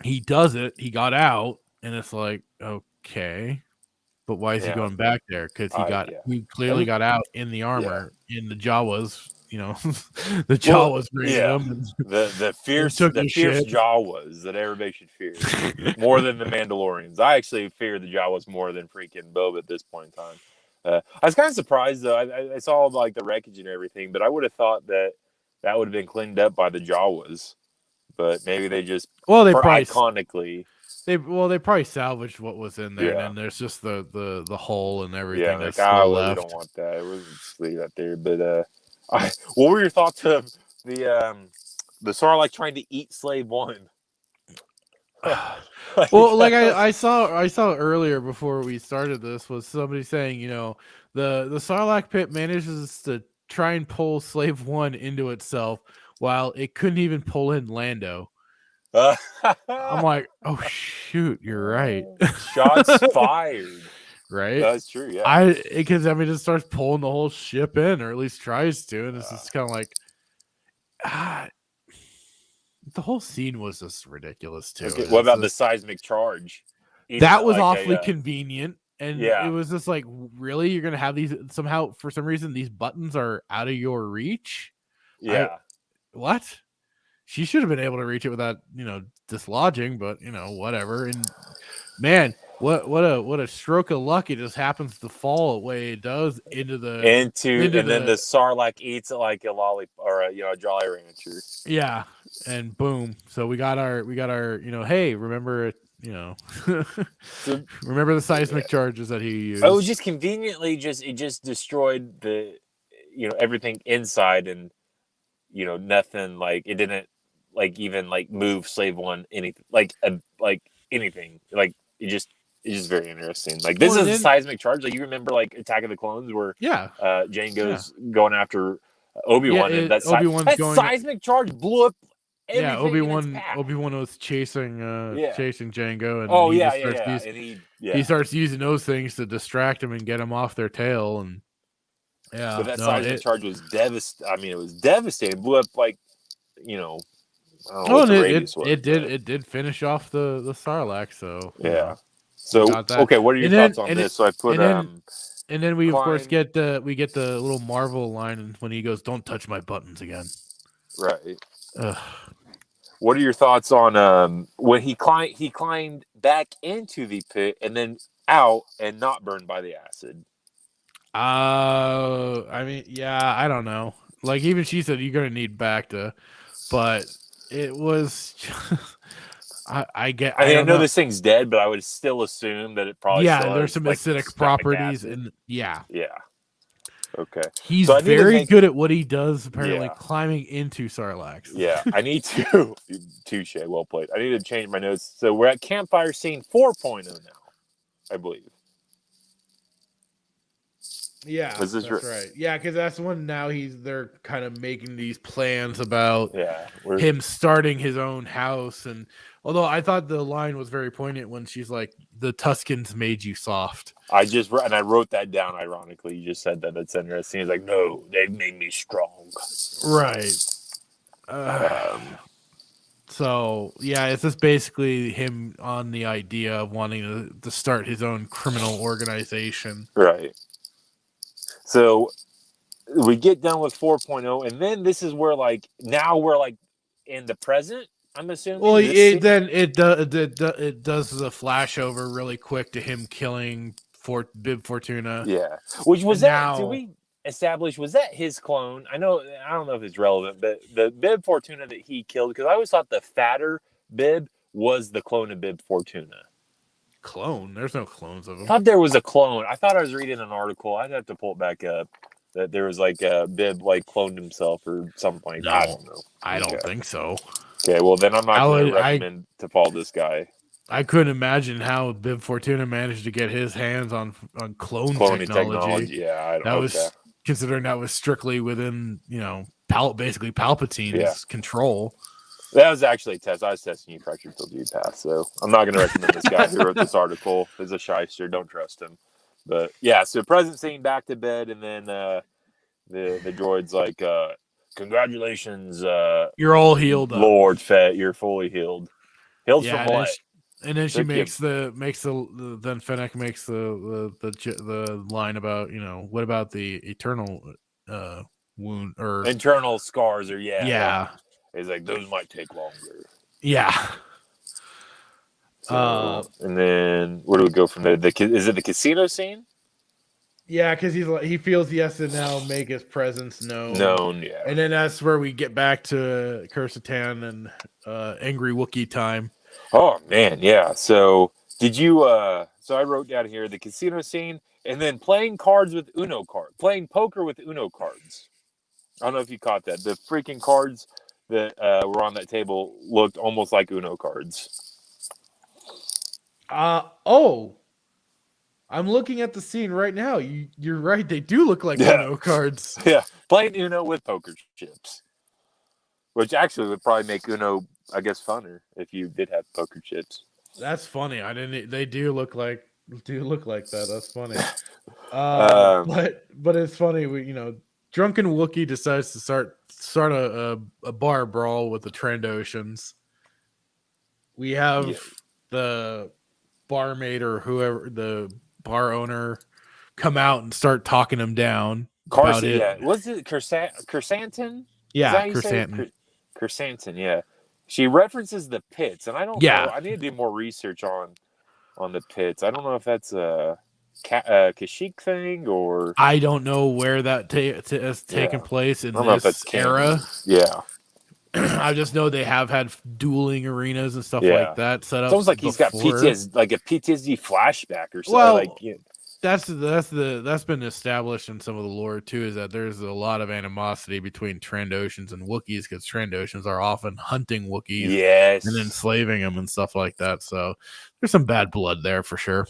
he does it. He got out, and it's like, okay, but why is he going back there? Because he clearly got out in the armor, in the Jawas. The Jawas bringing him. The fierce Jawas that everybody should fear more than the Mandalorians. I actually fear the Jawas more than freaking Boba at this point in time. I was kind of surprised though. I saw like the wreckage and everything, but I would have thought that would have been cleaned up by the Jawas. But maybe they just probably iconically. They probably salvaged what was in there, and then there's just the hole and everything. Yeah, like I really left. don't want that. It was just leave that there. But what were your thoughts of the Sarlacc trying to eat Slave One? Well, like I saw earlier before we started this was somebody saying, the Sarlacc pit manages to try and pull Slave One into itself while it couldn't even pull in Lando. I'm like, oh shoot, you're right. Shots fired. Right? That's true, yeah. Because it starts pulling the whole ship in, or at least tries to, and it's just kind of like, the whole scene was just ridiculous too. Okay, what about the seismic charge? That was awfully convenient, and it was just like, really, you're gonna have these somehow for some reason these buttons are out of your reach? Yeah. What? She should have been able to reach it without dislodging, but whatever. And man, what a stroke of luck! It just happens to fall the way it does into then the Sarlacc eats it like a lollipop or a Jolly Rancher. Yeah, and boom! So we got our hey, remember remember the seismic charges that he used. It was just conveniently it just destroyed the everything inside, and nothing, like it didn't like even like move Slave One anything like anything, like it just. It's just very interesting. Like this is a seismic charge. Like you remember, like Attack of the Clones, where Jango's going after Obi-Wan, and that seismic charge blew up. Obi-Wan was chasing Jango, and he starts using those things to distract him and get him off their tail. And but that seismic charge was devastating. I mean, it was devastating. It blew up like I don't know what the radius was. It did finish off the Sarlacc. So So okay, what are your thoughts on this? So I put and then we of course get the little Marvel line when he goes, "Don't touch my buttons again." Right. What are your thoughts on when he climbed back into the pit and then out and not burned by the acid? I mean, I don't know. Like even she said, you're gonna need Bacta, but it was. I know this thing's dead, but I would still assume that it probably there's some acidic properties, and Okay. He's So I need to very make- good at what he does, apparently, Yeah. climbing into Sarlacc. Yeah, I need to. Touche, well played. I need to change my notes. So we're at campfire scene 4.0 now, I believe. Yeah, Is this that's right. Yeah, because that's when now they're kind of making these plans about him starting his own house. And although I thought the line was very poignant when she's like, "The Tuscans made you soft." I wrote that down. Ironically, you just said that. That's interesting. He's like, "No, they made me strong." Right. So yeah, it's just basically him on the idea of wanting to start his own criminal organization. Right. So we get done with 4.0, and then this is where now we're in the present. I'm assuming. Well, it does the flash over really quick to him killing Bib Fortuna. Yeah, which was that? Did we establish was that his clone? I don't know if it's relevant, but the Bib Fortuna that he killed, because I always thought the fatter Bib was the clone of Bib Fortuna. Clone? There's no clones of him. I thought there was a clone. I thought I was reading an article. I'd have to pull it back up. That there was a Bib cloned himself or something like that. I don't know. I don't think so. Okay, well then I'm not going to recommend to follow this guy. I couldn't imagine how Bib Fortuna managed to get his hands on cloning technology. Yeah, Considering that was strictly within basically Palpatine's control. That was actually a test. I was testing you for actually till you pass. So I'm not going to recommend this guy who wrote this article. He's a shyster. Don't trust him. But yeah, so present scene, back to bed, and then the droid's like, "Congratulations, you're all healed, Lord Fett. You're fully healed. Healed from what?" And then she then Fennic makes the line about what about the eternal wound or internal scars or yeah. He's like, those might take longer. Yeah. So, and then where do we go from there? Is it the casino scene? Yeah, because he feels he has to now make his presence known. Yeah. And then that's where we get back to Kursatan and Angry Wookiee time. Oh man, yeah. So did you? So I wrote down here the casino scene, and then playing poker with Uno cards. I don't know if you caught that. The freaking cards that were on that table looked almost like Uno cards. I'm looking at the scene right now. You're right. They do look like Uno cards. Yeah, playing Uno with poker chips, which actually would probably make Uno, I guess, funner if you did have poker chips. That's funny. They do look like that. That's funny. But it's funny. Drunken Wookiee decides to start a bar brawl with the Trandoshans. We have the barmaid or whoever, the bar owner, come out and start talking him down. Was it Kersantin? Yeah, Kersantin. Kersantin, yeah. She references the pits, and I don't know. I need to do more research on the pits. I don't know if that's a Kashyyyk thing or... I don't know where that has taken place in this era. Yeah. I just know they have had dueling arenas and stuff like that set up. It's almost like he's got PTSD, like a PTSD flashback or something. Well, that's been established in some of the lore too. Is that there's a lot of animosity between Trandoshans and Wookiees because Trandoshans are often hunting Wookiees, and enslaving them and stuff like that. So there's some bad blood there for sure.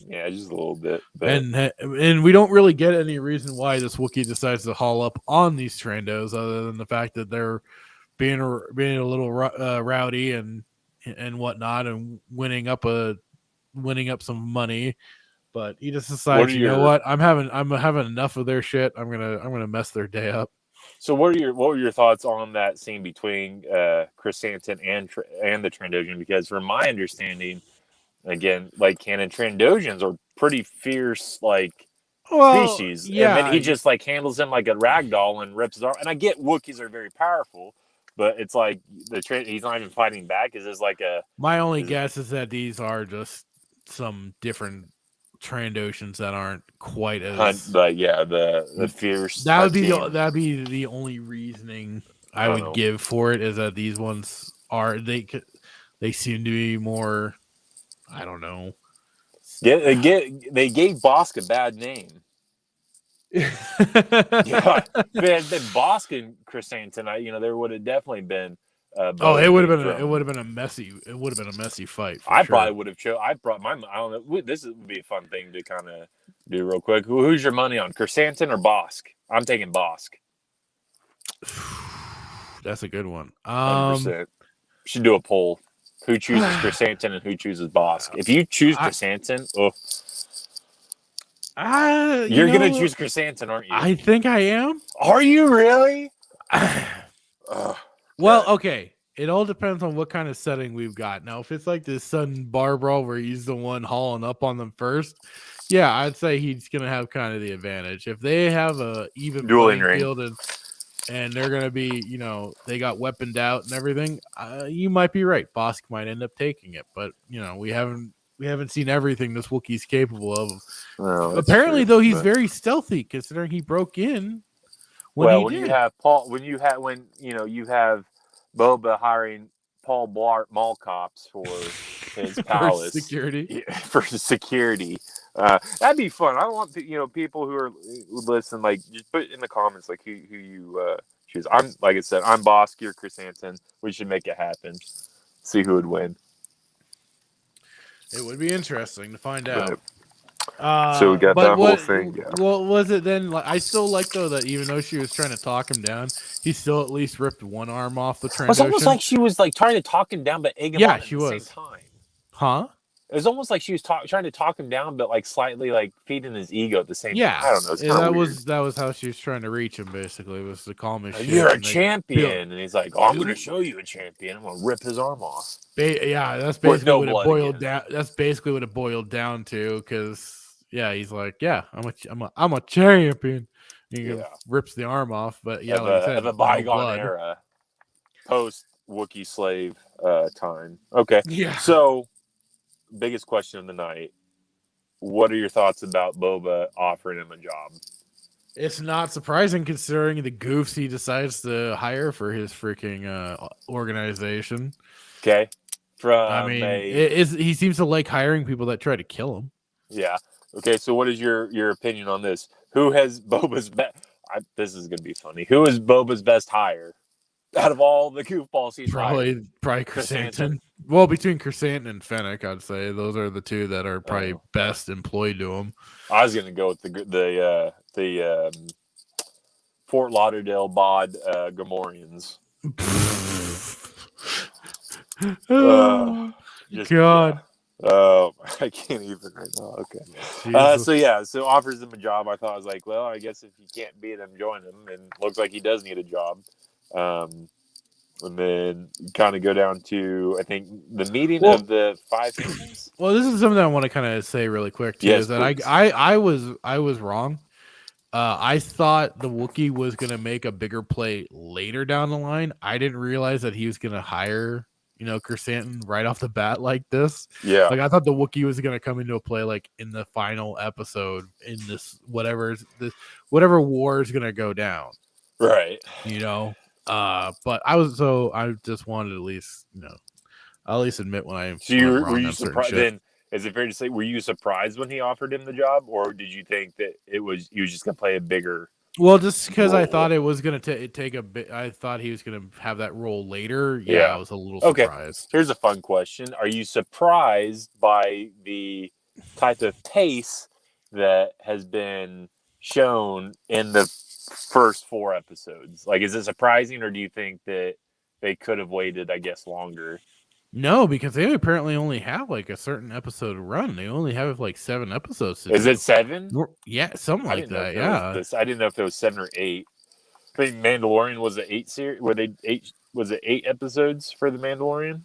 Yeah, just a little bit. But... And we don't really get any reason why this Wookiee decides to haul up on these Trandos, other than the fact that they're being a little rowdy and whatnot, and winning up some money. But he just decides, you know what? I'm having enough of their shit. I'm gonna mess their day up. So what were your thoughts on that scene between Kersantin and the Trandoshan? Because from my understanding, again, like canon, Trandoshans are pretty fierce, species. Yeah. And then he just handles him like a rag doll and rips his arm. And I get Wookiees are very powerful, but it's like he's not even fighting back. Is this like a? My only guess is that these are just some different Trandoshans that aren't quite as. But yeah, the fierce. That'd be the only reasoning I would give for it, is that these ones are they seem to be more. I don't know. They gave Bosk a bad name. Yeah, if it had been Bosk and Chrysanthemum, there would have definitely been. It would have been a messy fight. I probably would have I brought my. I don't know. This would be a fun thing to kind of do real quick. Who's your money on, Chrysanthemum or Bosk? I'm taking Bosk. That's a good one. 100%. Should do a poll. Who chooses Chrysanthemum and who chooses Bosk? If you choose Chrysanthemum, you're going to choose Chrysanthemum, aren't you? I think I am. Are you really? Well, okay. It all depends on what kind of setting we've got. Now, if it's like this sudden bar brawl where he's the one hauling up on them first, yeah, I'd say he's going to have kind of the advantage. If they have a even dueling playing field and they're going to be, they got weaponed out and everything, you might be right. Bosk might end up taking it, but we haven't seen everything this Wookiee's capable of. No, apparently, true, though, he's very stealthy considering he broke in. You have Boba hiring Paul Blart Mall cops for his palace for security. That'd be fun. I want people who listen, like, just put in the comments like who you choose. Like I said, I'm Bosk, you're Chrysanthemum. We should make it happen. See who would win. It would be interesting to find out. Right. So we got that whole thing. Yeah. Well, was it then? I still like though that even though she was trying to talk him down, he still at least ripped one arm off the Trandoshan. It's almost like she was like trying to talk him down, but egg him on at the same time. Huh? It was almost like she was trying to talk him down, but like slightly like feeding his ego at the same time. I don't know. That was how she was trying to reach him. Basically, was to calm his shit. You're a champion, and he's like, "Oh, I'm going to show you a champion. I'm going to rip his arm off." That's basically what it boiled down. That's basically what it boiled down to. Because he's like, I'm a champion. He rips the arm off, but like I said, of a bygone era, post Wookiee slave time. Okay, so. Biggest question of the night. What are your thoughts about Boba offering him a job? It's not surprising considering the goofs he decides to hire for his freaking organization. Okay. He seems to like hiring people that try to kill him. Yeah. Okay, so what is your opinion on this? Who has Boba's best... This is going to be funny. Who is Boba's best hire? Out of all the goofballs he's probably Chrysanthemum. Well, between Chrysanthemum and Fennic, I'd say those are the two that are probably best employed to him. I was going to go with the Fort Lauderdale bod Gamorreans. God. Oh, I can't even right now. Okay. So offers him a job. I thought, I was like, well, I guess if you can't beat him, join him. And looks like he does need a job. And then kind of go down to, I think, the meeting of the 5 seasons. Well, this is something I want to kind of say really quick too. Is that I was wrong. I thought the Wookiee was going to make a bigger play later down the line. I didn't realize that he was going to hire, Chrysanthemum right off the bat like this. Yeah. Like I thought the Wookiee was going to come into a play like in the final episode in this whatever war is going to go down. Right. But I just wanted to at least, I'll at least admit when I. So were you surprised? Then is it fair to say, were you surprised when he offered him the job, or did you think that he was just going to play a bigger? Well, just because I thought it was going to take a bit, I thought he was going to have that role later. Yeah, I was a little surprised. Here's a fun question: are you surprised by the type of pace that has been shown in the first 4 episodes? Like, is it surprising, or do you think that they could have waited, I guess, longer? No, because they apparently only have like a certain episode run. They only have like 7 episodes. Is it 7? Yeah, something like that. Yeah, I didn't know if it was 7 or 8. I think Mandalorian was an 8 series. Were they 8? Was it 8 episodes for the Mandalorian?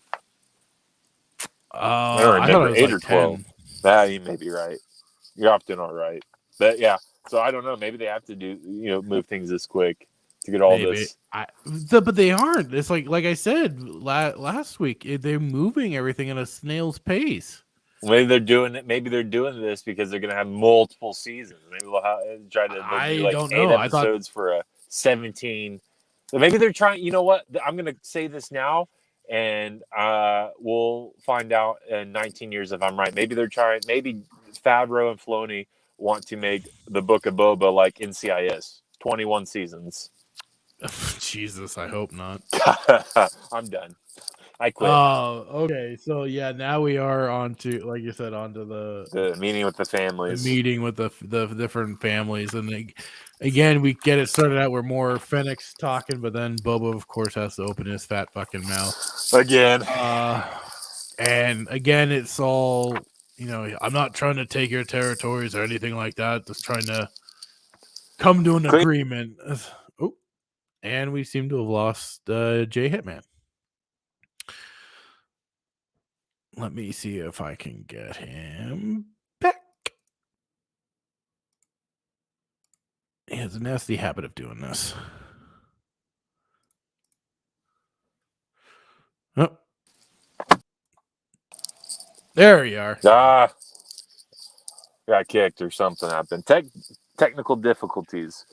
I don't remember. 8 or 12. You may be right. You're often all right, but yeah. So I don't know. Maybe they have to do, move things this quick to get all this. But they aren't. It's like I said last week. They're moving everything at a snail's pace. Maybe they're doing it. Maybe they're doing this because they're going to have multiple seasons. Maybe they'll try to do like don't 8 know. episodes for a 17. So maybe they're trying. You know what? I'm going to say this now, and we'll find out in 19 years if I'm right. Maybe they're trying. Maybe Favreau and Filoni want to make the Book of Boba like NCIS, 21 seasons. Jesus, I hope not. I'm done. I quit. Oh, okay. So yeah, now we are on to, like you said, onto The meeting with the families. The meeting with the different families, and again, we get it started out where more Fennic's talking, but then Boba, of course, has to open his fat fucking mouth again. And again, it's all, I'm not trying to take your territories or anything like that. Just trying to come to an agreement. Oh, and we seem to have lost Jay Hitman. Let me see if I can get him back. He has a nasty habit of doing this. Oh. There you are. Got kicked or something happened. Technical difficulties.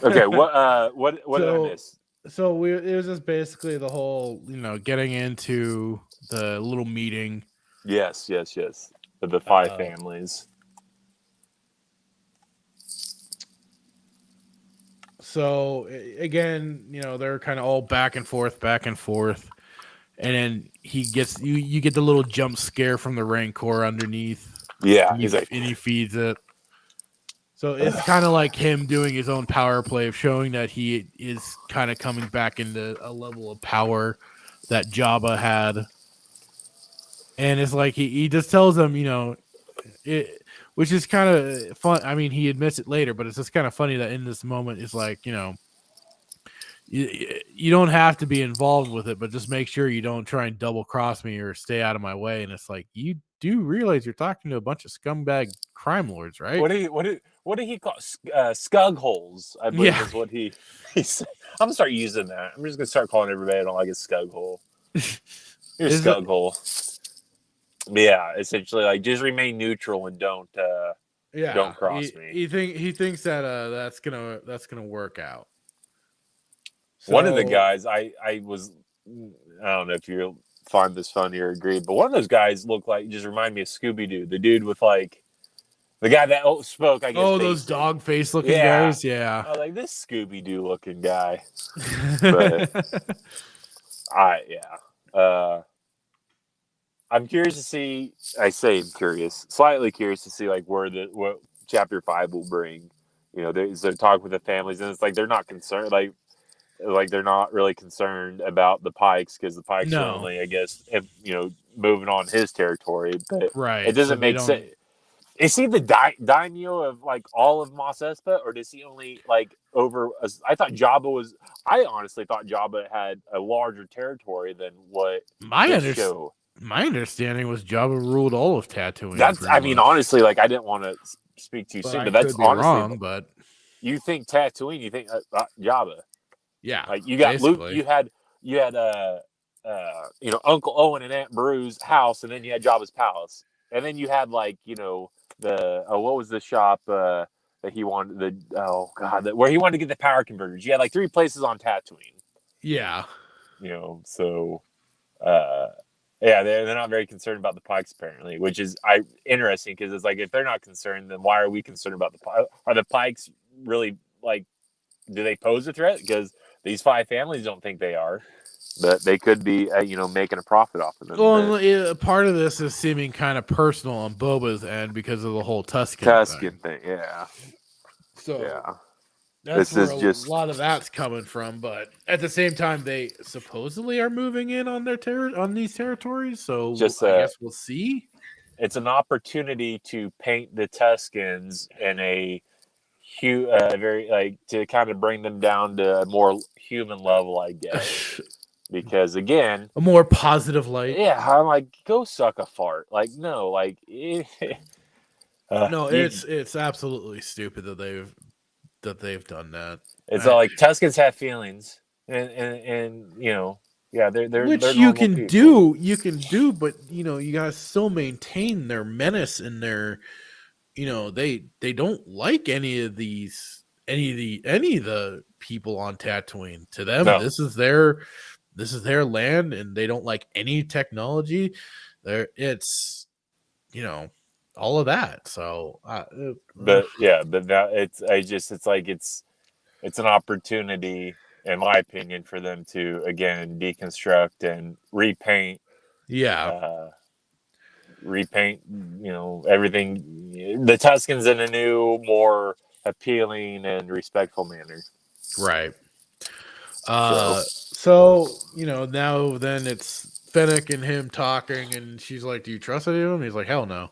Okay, what did I miss? So it was just basically the whole, getting into the little meeting. Yes. Of the 5 families. So again, they're kind of all back and forth, and then he gets you get the little jump scare from the Rancor underneath. Yeah, and he feeds it. So it's kind of like him doing his own power play of showing that he is kind of coming back into a level of power that Jabba had. And it's like he just tells him, which is kind of fun. I mean, he admits it later, but it's just kind of funny that in this moment, it's like, you don't have to be involved with it, but just make sure you don't try and double cross me or stay out of my way. And it's like, you do realize you're talking to a bunch of scumbag crime lords, right? What did he call scug holes? I believe is what he said. I'm gonna start using that. I'm just gonna start calling everybody I don't like a scug hole. You're a scug hole. Yeah, essentially, like, just remain neutral and don't cross me. He thinks that that's gonna work out. So, one of the guys I don't know if you'll find this funny or agree, but one of those guys looked like, just remind me of Scooby-Doo, the dude with like the guy that spoke. I guess. Oh, those dog face looking guys. Yeah. I was like, this Scooby-Doo looking guy. But I'm curious to see. Slightly curious to see like what Chapter 5 will bring. They're talking with the families, and it's like they're not concerned. Like they're not really concerned about the Pikes because the Pikes are only, I guess, moving on his territory. But it doesn't make sense. Is he the daimyo of like all of Mos Espa, or does he only like over? I thought Jabba was. I honestly thought Jabba had a larger territory than what my understanding was Jabba ruled all of Tatooine. Honestly, like I didn't want to speak too soon, but that's honestly wrong. But you think Tatooine, you think Jabba. Yeah, like you got Luke, you had Uncle Owen and Aunt Beru's house, and then you had Jabba's palace, and then you had like what was the shop that he wanted where he wanted to get the power converters. You had like 3 places on Tatooine. Yeah, so they're not very concerned about the Pikes apparently, which is interesting because it's like if they're not concerned, then why are we concerned about the Pikes? Are the Pikes really like? Do they pose a threat? Because these 5 families don't think they are, but they could be, making a profit off of them. Well, part of this is seeming kind of personal on Boba's end because of the whole Tusken thing. Yeah. So that's where a lot of that's coming from. But at the same time, they supposedly are moving in on on these territories. So I guess we'll see. It's an opportunity to paint the Tuskens in a very like to kind of bring them down to a more human level, I guess. Because again, a more positive light. Yeah, I'm like, go suck a fart. Like, no, like, no, it's absolutely stupid that they've done that. It's all like Tuskens have feelings, and they're which they're you can people. do, but you gotta still maintain their menace and their. They don't like any of the people on Tatooine. To them, this is their land, and they don't like any technology. It's all of that. So, but now it's an opportunity, in my opinion, for them to again deconstruct and repaint. Repaint, everything, the Tuscans in a new, more appealing and respectful manner. Right. So now then it's Fennic and him talking, and she's like, "Do you trust him?" And he's like, "Hell no."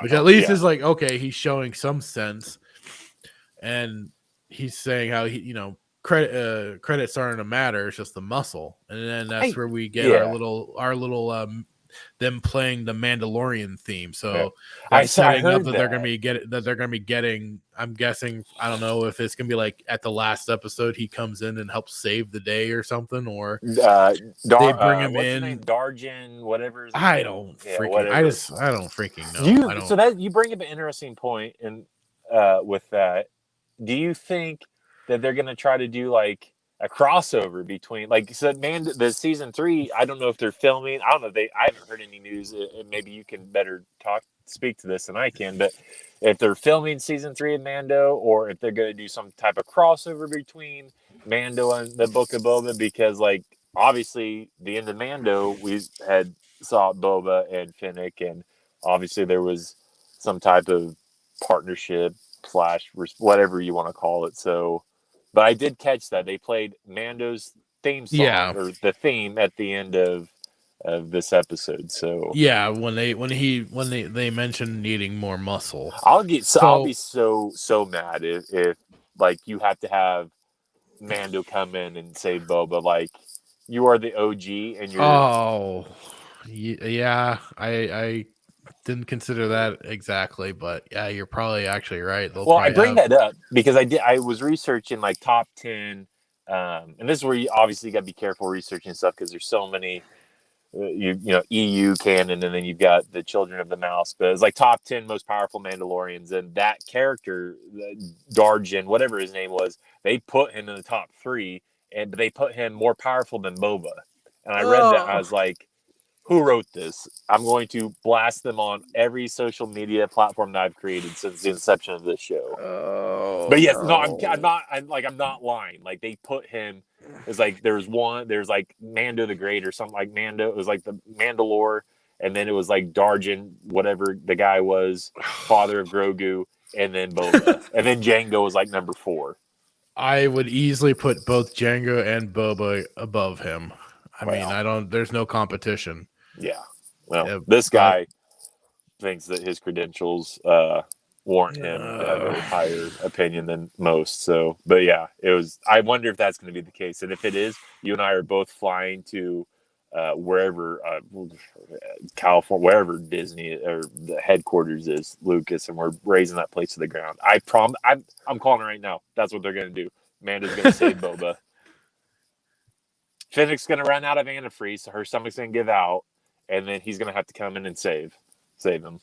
Which at least is like, okay, he's showing some sense, and he's saying how credits aren't a matter; it's just the muscle, and then that's where we get our little them playing the Mandalorian theme. So setting up that they're going to be getting. I'm guessing, I don't know if it's going to be like at the last episode he comes in and helps save the day or something, or they bring him in. Darjan, whatever. I don't freaking know. So that you bring up an interesting point, and with that, do you think that they're going to try to do like a crossover between, like you said, the season 3? I don't know if they're filming. I don't know. I haven't heard any news. Maybe you can better speak to this than I can. But if they're filming season 3 of Mando, or if they're going to do some type of crossover between Mando and the Book of Boba, because like obviously the end of Mando we saw Boba and Fennic, and obviously there was some type of partnership / whatever you want to call it. So. But I did catch that they played Mando's theme song, or the theme at the end of this episode. So when they mentioned needing more muscle, I'll be so mad if like you have to have Mando come in and save Boba. Like, you are the OG, and you're I didn't consider that exactly, but yeah, you're probably actually right. I bring that up because I was researching like top 10, and this is where you obviously got to be careful researching stuff, because there's so many EU canon, and then you've got the Children of the Mouse, but it's like top 10 most powerful Mandalorians, and that character Darjan, whatever his name was, they put him in the top 3, and they put him more powerful than Boba. And I read that, and I was like, who wrote this? I'm going to blast them on every social media platform that I've created since the inception of this show. But yes, I'm not lying. Like, they put him. It's like there's like Mando the Great or something, like Mando. It was like the Mandalore, and then it was like Darjan, whatever the guy was, father of Grogu, and then Boba, and then Jango was like number 4. I would easily put both Jango and Boba above him. I mean, there's no competition. Yeah. Well, this guy thinks that his credentials warrant him to have a higher opinion than most. So, but yeah, I wonder if that's going to be the case. And if it is, you and I are both flying to wherever, California, wherever Disney or the headquarters is, Lucas, and we're raising that place to the ground. I'm calling it right now. That's what they're going to do. Amanda's going to save Boba. Fennic's going to run out of antifreeze, so her stomach's going to give out, and then he's going to have to come in and save him.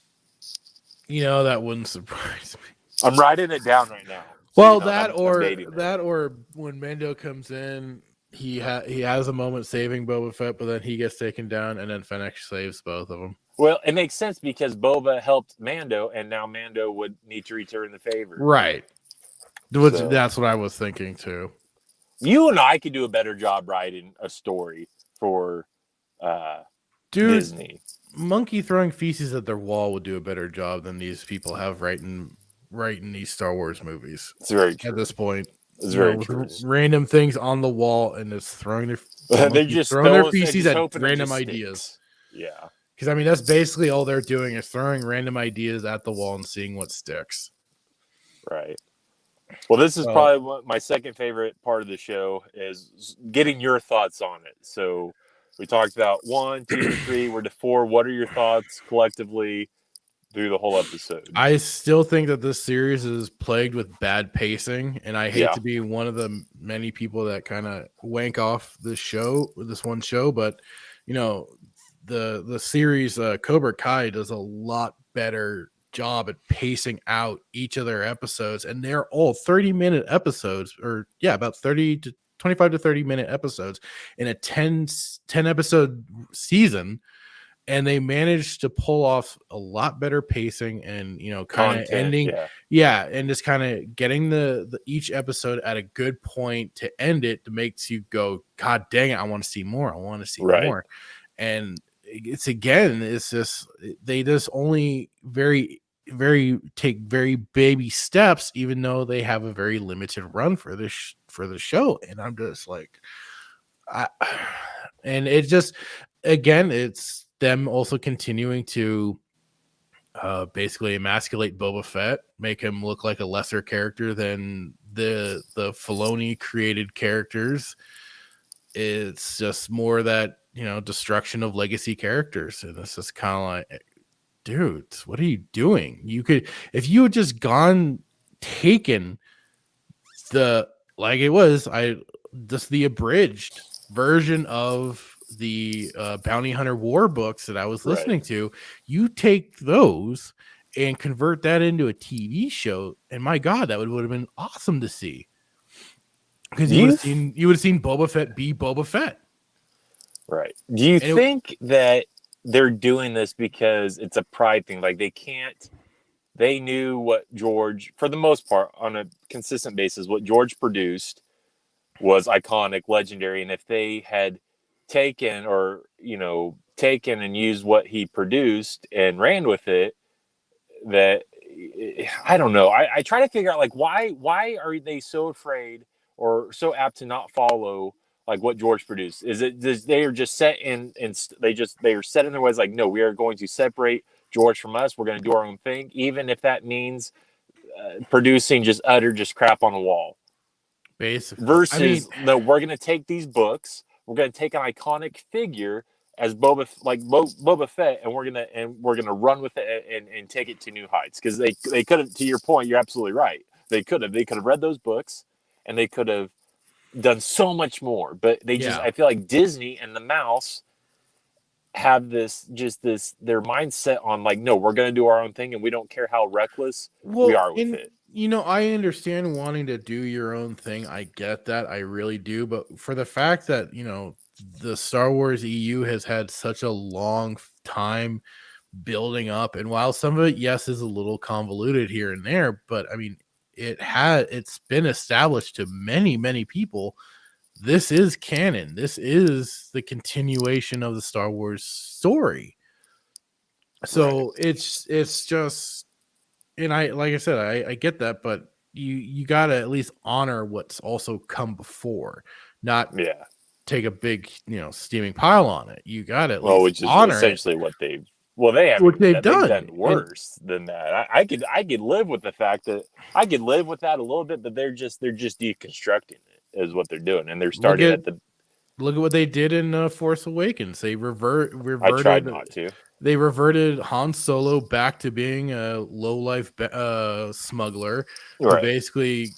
That wouldn't surprise me. I'm writing it down right now. Well, or when Mando comes in, he has a moment saving Boba Fett, but then he gets taken down, and then Fennec saves both of them. Well, it makes sense because Boba helped Mando, and now Mando would need to return the favor. Right. That's what I was thinking too. You and I could do a better job writing a story for Disney. Monkey throwing feces at their wall would do a better job than these people have writing these Star Wars movies. It's very true. At this point. It's very true. Random things on the wall and just throwing their feces at random ideas. Yeah. Because I mean, that's basically all they're doing is throwing random ideas at the wall and seeing what sticks. Right. Well, this is probably my second favorite part of the show, is getting your thoughts on it. So we talked about 1, 2, 3. We're to 4. What are your thoughts collectively through the whole episode? I still think that this series is plagued with bad pacing, and I hate to be one of the many people that kind of wank off this one show, but the series Cobra Kai does a lot better job at pacing out each of their episodes, and they're all 30-minute episodes, or about 30 to 25 to 30-minute episodes in a 10 episode season. and they managed to pull off a lot better pacing and kind of ending, and just kind of getting the each episode at a good point to end it, that makes you go, God dang it, I want to see more. I want to see more. And it's just they just only take very baby steps, even though they have a very limited run for the show. And I'm just like, and it just, again, it's them also continuing to basically emasculate Boba Fett, make him look like a lesser character than the Filoni created characters. It's just more that, destruction of legacy characters. And it's just kind of like, dude, what are you doing? You could, if you had just taken the abridged version of the Bounty Hunter War books that I was listening to, you take those and convert that into a TV show, and my God, that would have been awesome to see. Because you would have seen Boba Fett be Boba Fett. Right. Do you think that they're doing this because it's a pride thing? Like they knew what George, for the most part, on a consistent basis, what George produced was iconic, legendary. And if they had taken and used what he produced and ran with it, that, I don't know. I try to figure out, like, why are they so afraid or so apt to not follow like what George produced? Is it they are just set they are set in their ways, like, no, we are going to separate George from us. We're going to do our own thing, even if that means producing just crap on the wall. Basically. Versus, no, we're going to take these books, we're going to take an iconic figure as Boba Fett, and we're gonna run with it and take it to new heights. Because they could have, to your point, you're absolutely right. They could have read those books, and they could have done so much more. But I feel like Disney and the mouse have their mindset on, like, no, we're gonna do our own thing, and we don't care how reckless we are with it. I understand wanting to do your own thing. I get that. I really do. But for the fact that, the Star Wars EU has had such a long time building up, and while some of it, yes, is a little convoluted here and there, but I mean, it's been established to many, many people. This is canon. This is the continuation of the Star Wars story. So it's just, and like I said, I get that, but you got to at least honor what's also come before, not take a big, steaming pile on it. You got to at least which is honor essentially it. what they've done worse than that. I could live with the fact that I could live with that a little bit, but they're just deconstructing it is what they're doing, and they're starting look at what they did in Force Awakens. They reverted. I tried not to. They reverted Han Solo back to being a low-life smuggler who basically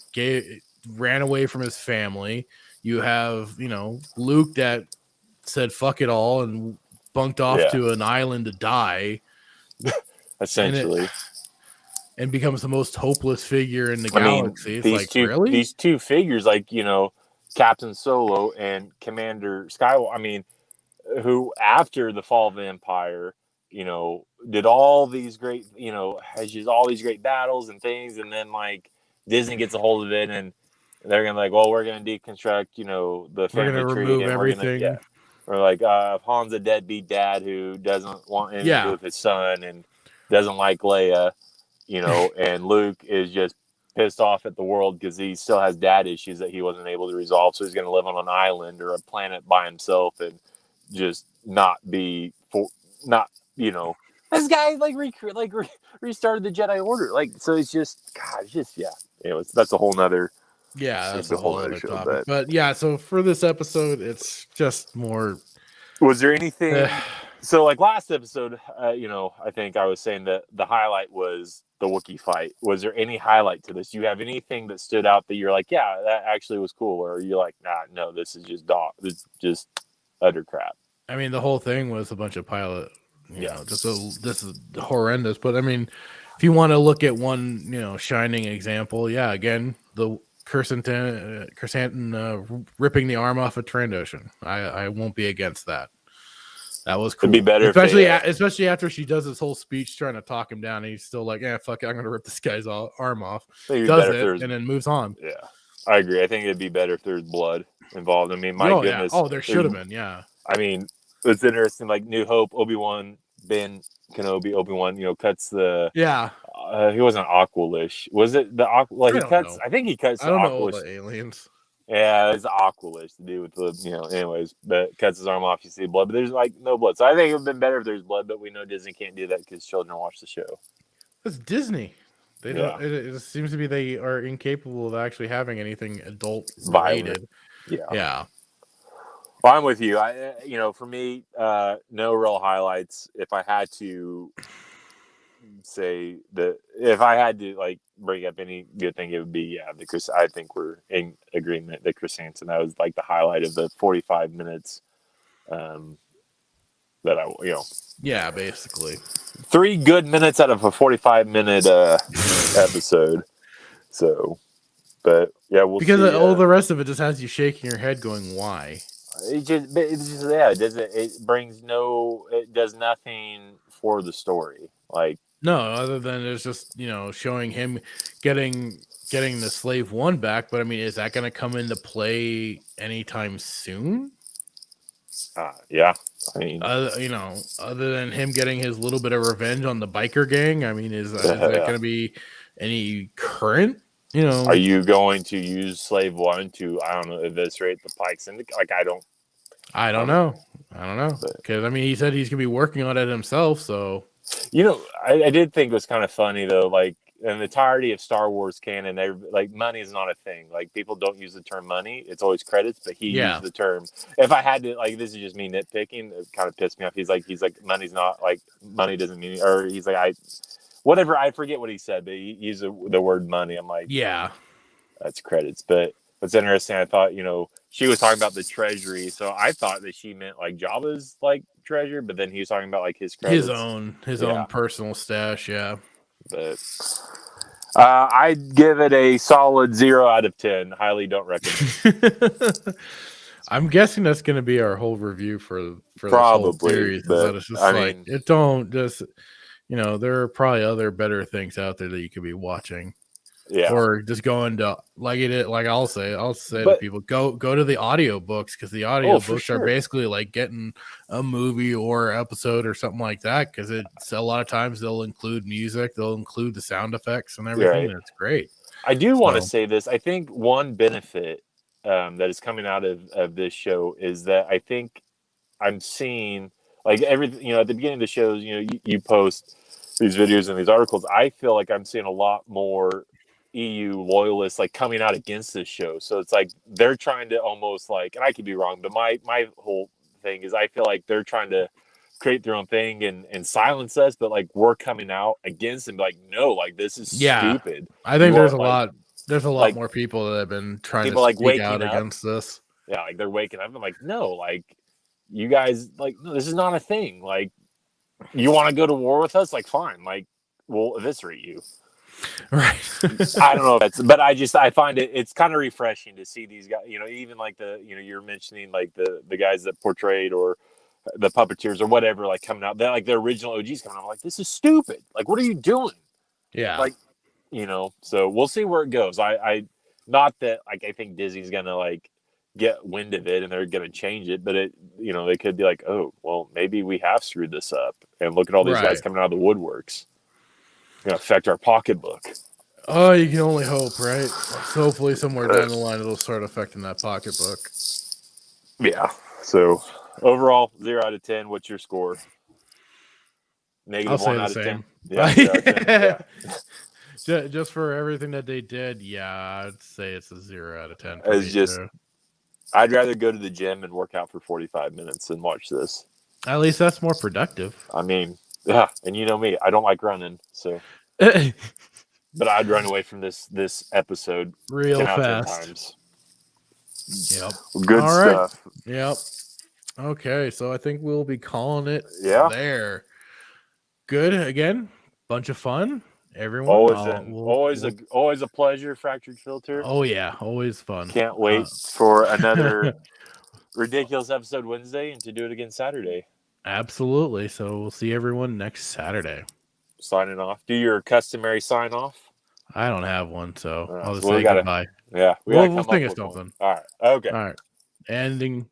ran away from his family. You have, Luke that said fuck it all and bunked off to an island to die. Essentially. And becomes the most hopeless figure in the galaxy. It's like, really? These two figures, like, Captain Solo and Commander Skywalker, who after the fall of the Empire, did all these great, has used all these great battles and things, and then, like, Disney gets a hold of it, and they're gonna, like, well, we're gonna deconstruct, the family tree, remove and everything. We're like, Han's a deadbeat dad who doesn't want anything to do with his son and doesn't like Leia, and Luke is just pissed off at the world because he still has dad issues that he wasn't able to resolve, so he's gonna live on an island or a planet by himself and just this guy restarted the Jedi Order, like, so it's just, God, it's just anyways, that's a whole nother that's a whole other topic. But yeah, so for this episode, it's just more. Was there anything? So, like last episode, I think I was saying that the highlight was the Wookiee fight. Was there any highlight to this? Do you have anything that stood out that you're like, yeah, that actually was cool, or you're like, nah, no, this is just utter crap? I mean, the whole thing was a bunch of pilot. This is horrendous. But I mean, if you want to look at one, shining example, again, the Chrysanthemum ripping the arm off of Trandoshan. I won't be against that. That was cool. It'd be better, especially if they, especially after she does this whole speech trying to talk him down, and especially after she does this whole speech trying to talk him down, and he's still like, "Yeah, fuck it, I'm gonna rip this guy's arm off." Does it and then moves on. Yeah, I agree. I think it'd be better if there's blood involved. I mean, my Oh goodness. yeah. Oh, there should have been. Yeah. I mean, it's interesting. Like New Hope, Obi-Wan, Ben Kenobi, Obi-Wan. Cuts the. Yeah. He wasn't Aqualish. Was it the Aqu? Well, he cuts. Know. I think he cuts. I don't the know all Aqualish. the aliens. Yeah, it's Aqualish to do with the, anyways, but cuts his arm off, you see blood, but there's like no blood. So I think it would have been better if there's blood, but we know Disney can't do that because children watch the show. It's Disney. They don't. It seems to be they are incapable of actually having anything adult related. Yeah. Well, I'm with you. For me, no real highlights. If I had to say that, if I had to like bring up any good thing, it would be the Chris. I think we're in agreement that Chris Hansen, that was like the highlight of the 45 minutes. That Yeah, basically 3 good minutes out of a 45-minute episode. So, but yeah, we'll because see. All the rest of it just has you shaking your head, going, "Why?" It does nothing for the story. Like, no, other than it's just showing him getting the Slave One back. But I mean, is that going to come into play anytime soon? Yeah. I mean, other than him getting his little bit of revenge on the biker gang, I mean, is that going to be any current? Are you going to use Slave One to, I don't know, eviscerate the Pike Syndicate? Like, I don't know. Because I mean, he said he's gonna be working on it himself. So, I did think it was kind of funny though. Like, in the entirety of Star Wars canon, they like, money is not a thing. Like, people don't use the term money; it's always credits. But he used the term. If I had to, like, this is just me nitpicking. It kind of pissed me off. He's like, money's not, like, money doesn't mean, or he's like, whatever. I forget what he said, but he used the word money. I'm like, yeah, that's credits. But what's interesting, I thought, she was talking about the treasury, so I thought that she meant like Jabba's like treasure, but then he was talking about like his credits. his own personal stash. Yeah. But I'd give it a solid 0 out of 10. Highly don't recommend. I'm guessing that's going to be our whole review for probably, this whole series. But it's just it don't just there are probably other better things out there that you could be watching. Yeah. Or just going to I'll say to people, go to the audiobooks, because the audiobooks are basically like getting a movie or episode or something like that, because it's a lot of times they'll include music, they'll include the sound effects and everything. And it's great. I do want to say this. I think one benefit that is coming out of this show is that I think I'm seeing, like, everything, at the beginning of the shows, you post these videos and these articles. I feel like I'm seeing a lot more EU loyalists like coming out against this show. So it's like they're trying to almost like, and I could be wrong, but my whole thing is I feel like they're trying to create their own thing and silence us, but like we're coming out against them, like, no, like, this is stupid. I think there's a lot more people that have been trying to speak out against this. Yeah, like, they're waking up. I'm like, no, like, you guys, like, no, this is not a thing. Like, you want to go to war with us? Like, fine, like, we'll eviscerate you. Right. I don't know if that's, but I find it's kind of refreshing to see these guys, even like you're mentioning like the guys that portrayed, or the puppeteers or whatever, like, coming out, they're like the original OGs coming out. I'm like, this is stupid. Like, what are you doing? Yeah. Like, so we'll see where it goes. I not that, like, I think Disney's going to like get wind of it and they're going to change it, but it, they could be like, oh, well, maybe we have screwed this up, and look at all these guys coming out of the woodworks. Going to affect our pocketbook. Oh, you can only hope, right? So hopefully somewhere down the line it'll start affecting that pocketbook. Yeah. So overall, 0 out of 10. What's your score? Negative 1 out of 10. Yeah, 0 out of 10. Yeah. Just for everything that they did, I'd say it's a 0 out of 10. It's just, I'd rather go to the gym and work out for 45 minutes than watch this. At least that's more productive. I mean, yeah, and you know me, I don't like running, so. But I'd run away from this episode real 10 fast. Times. Yep. Good stuff. Right. Yep. Okay, so I think we'll be calling it there. Good. Again, bunch of fun. Everyone. Always a pleasure, Fractured Filter. Oh yeah, always fun. Can't wait for another ridiculous episode Wednesday and to do it again Saturday. Absolutely. So we'll see everyone next Saturday. Signing off. Do your customary sign off. I don't have one, so I'll just So we say gotta, goodbye. yeah, We'll come think up of with one. something. All right. Okay. All right. Ending.